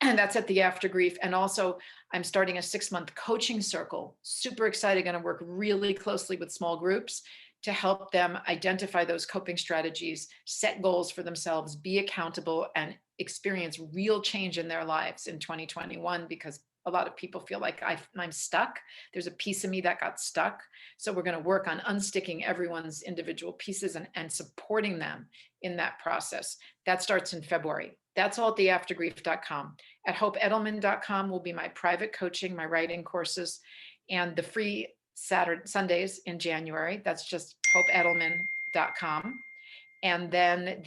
And that's at the AfterGrief. And also, I'm starting a 6-month coaching circle. Super excited. Going to work really closely with small groups to help them identify those coping strategies, set goals for themselves, be accountable, and experience real change in their lives in 2021, because a lot of people feel like I'm stuck. There's a piece of me that got stuck. So we're going to work on unsticking everyone's individual pieces and supporting them in that process. That starts in February. That's all at theaftergrief.com. At hopeedelman.com will be my private coaching, my writing courses, and the free Sundays in January. That's just hopeedelman.com. And then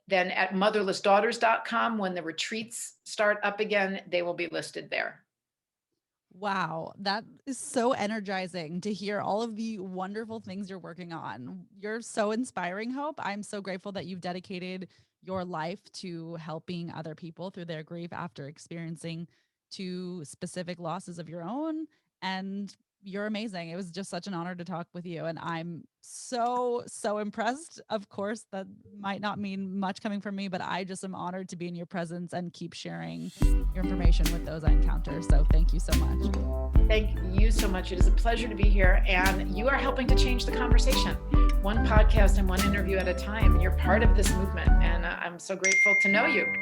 then at motherlessdaughters.com, when the retreats start up again, they will be listed there.
Wow, that is so energizing to hear all of the wonderful things you're working on. You're so inspiring, Hope. I'm so grateful that you've dedicated your life to helping other people through their grief after experiencing 2 specific losses of your own. And you're amazing. It was just such an honor to talk with you. And I'm so, so impressed. Of course, that might not mean much coming from me, but I just am honored to be in your presence and keep sharing your information with those I encounter. So thank you so much.
Thank you so much. It is a pleasure to be here. And you are helping to change the conversation, one podcast and one interview at a time. You're part of this movement. And I'm so grateful to know you.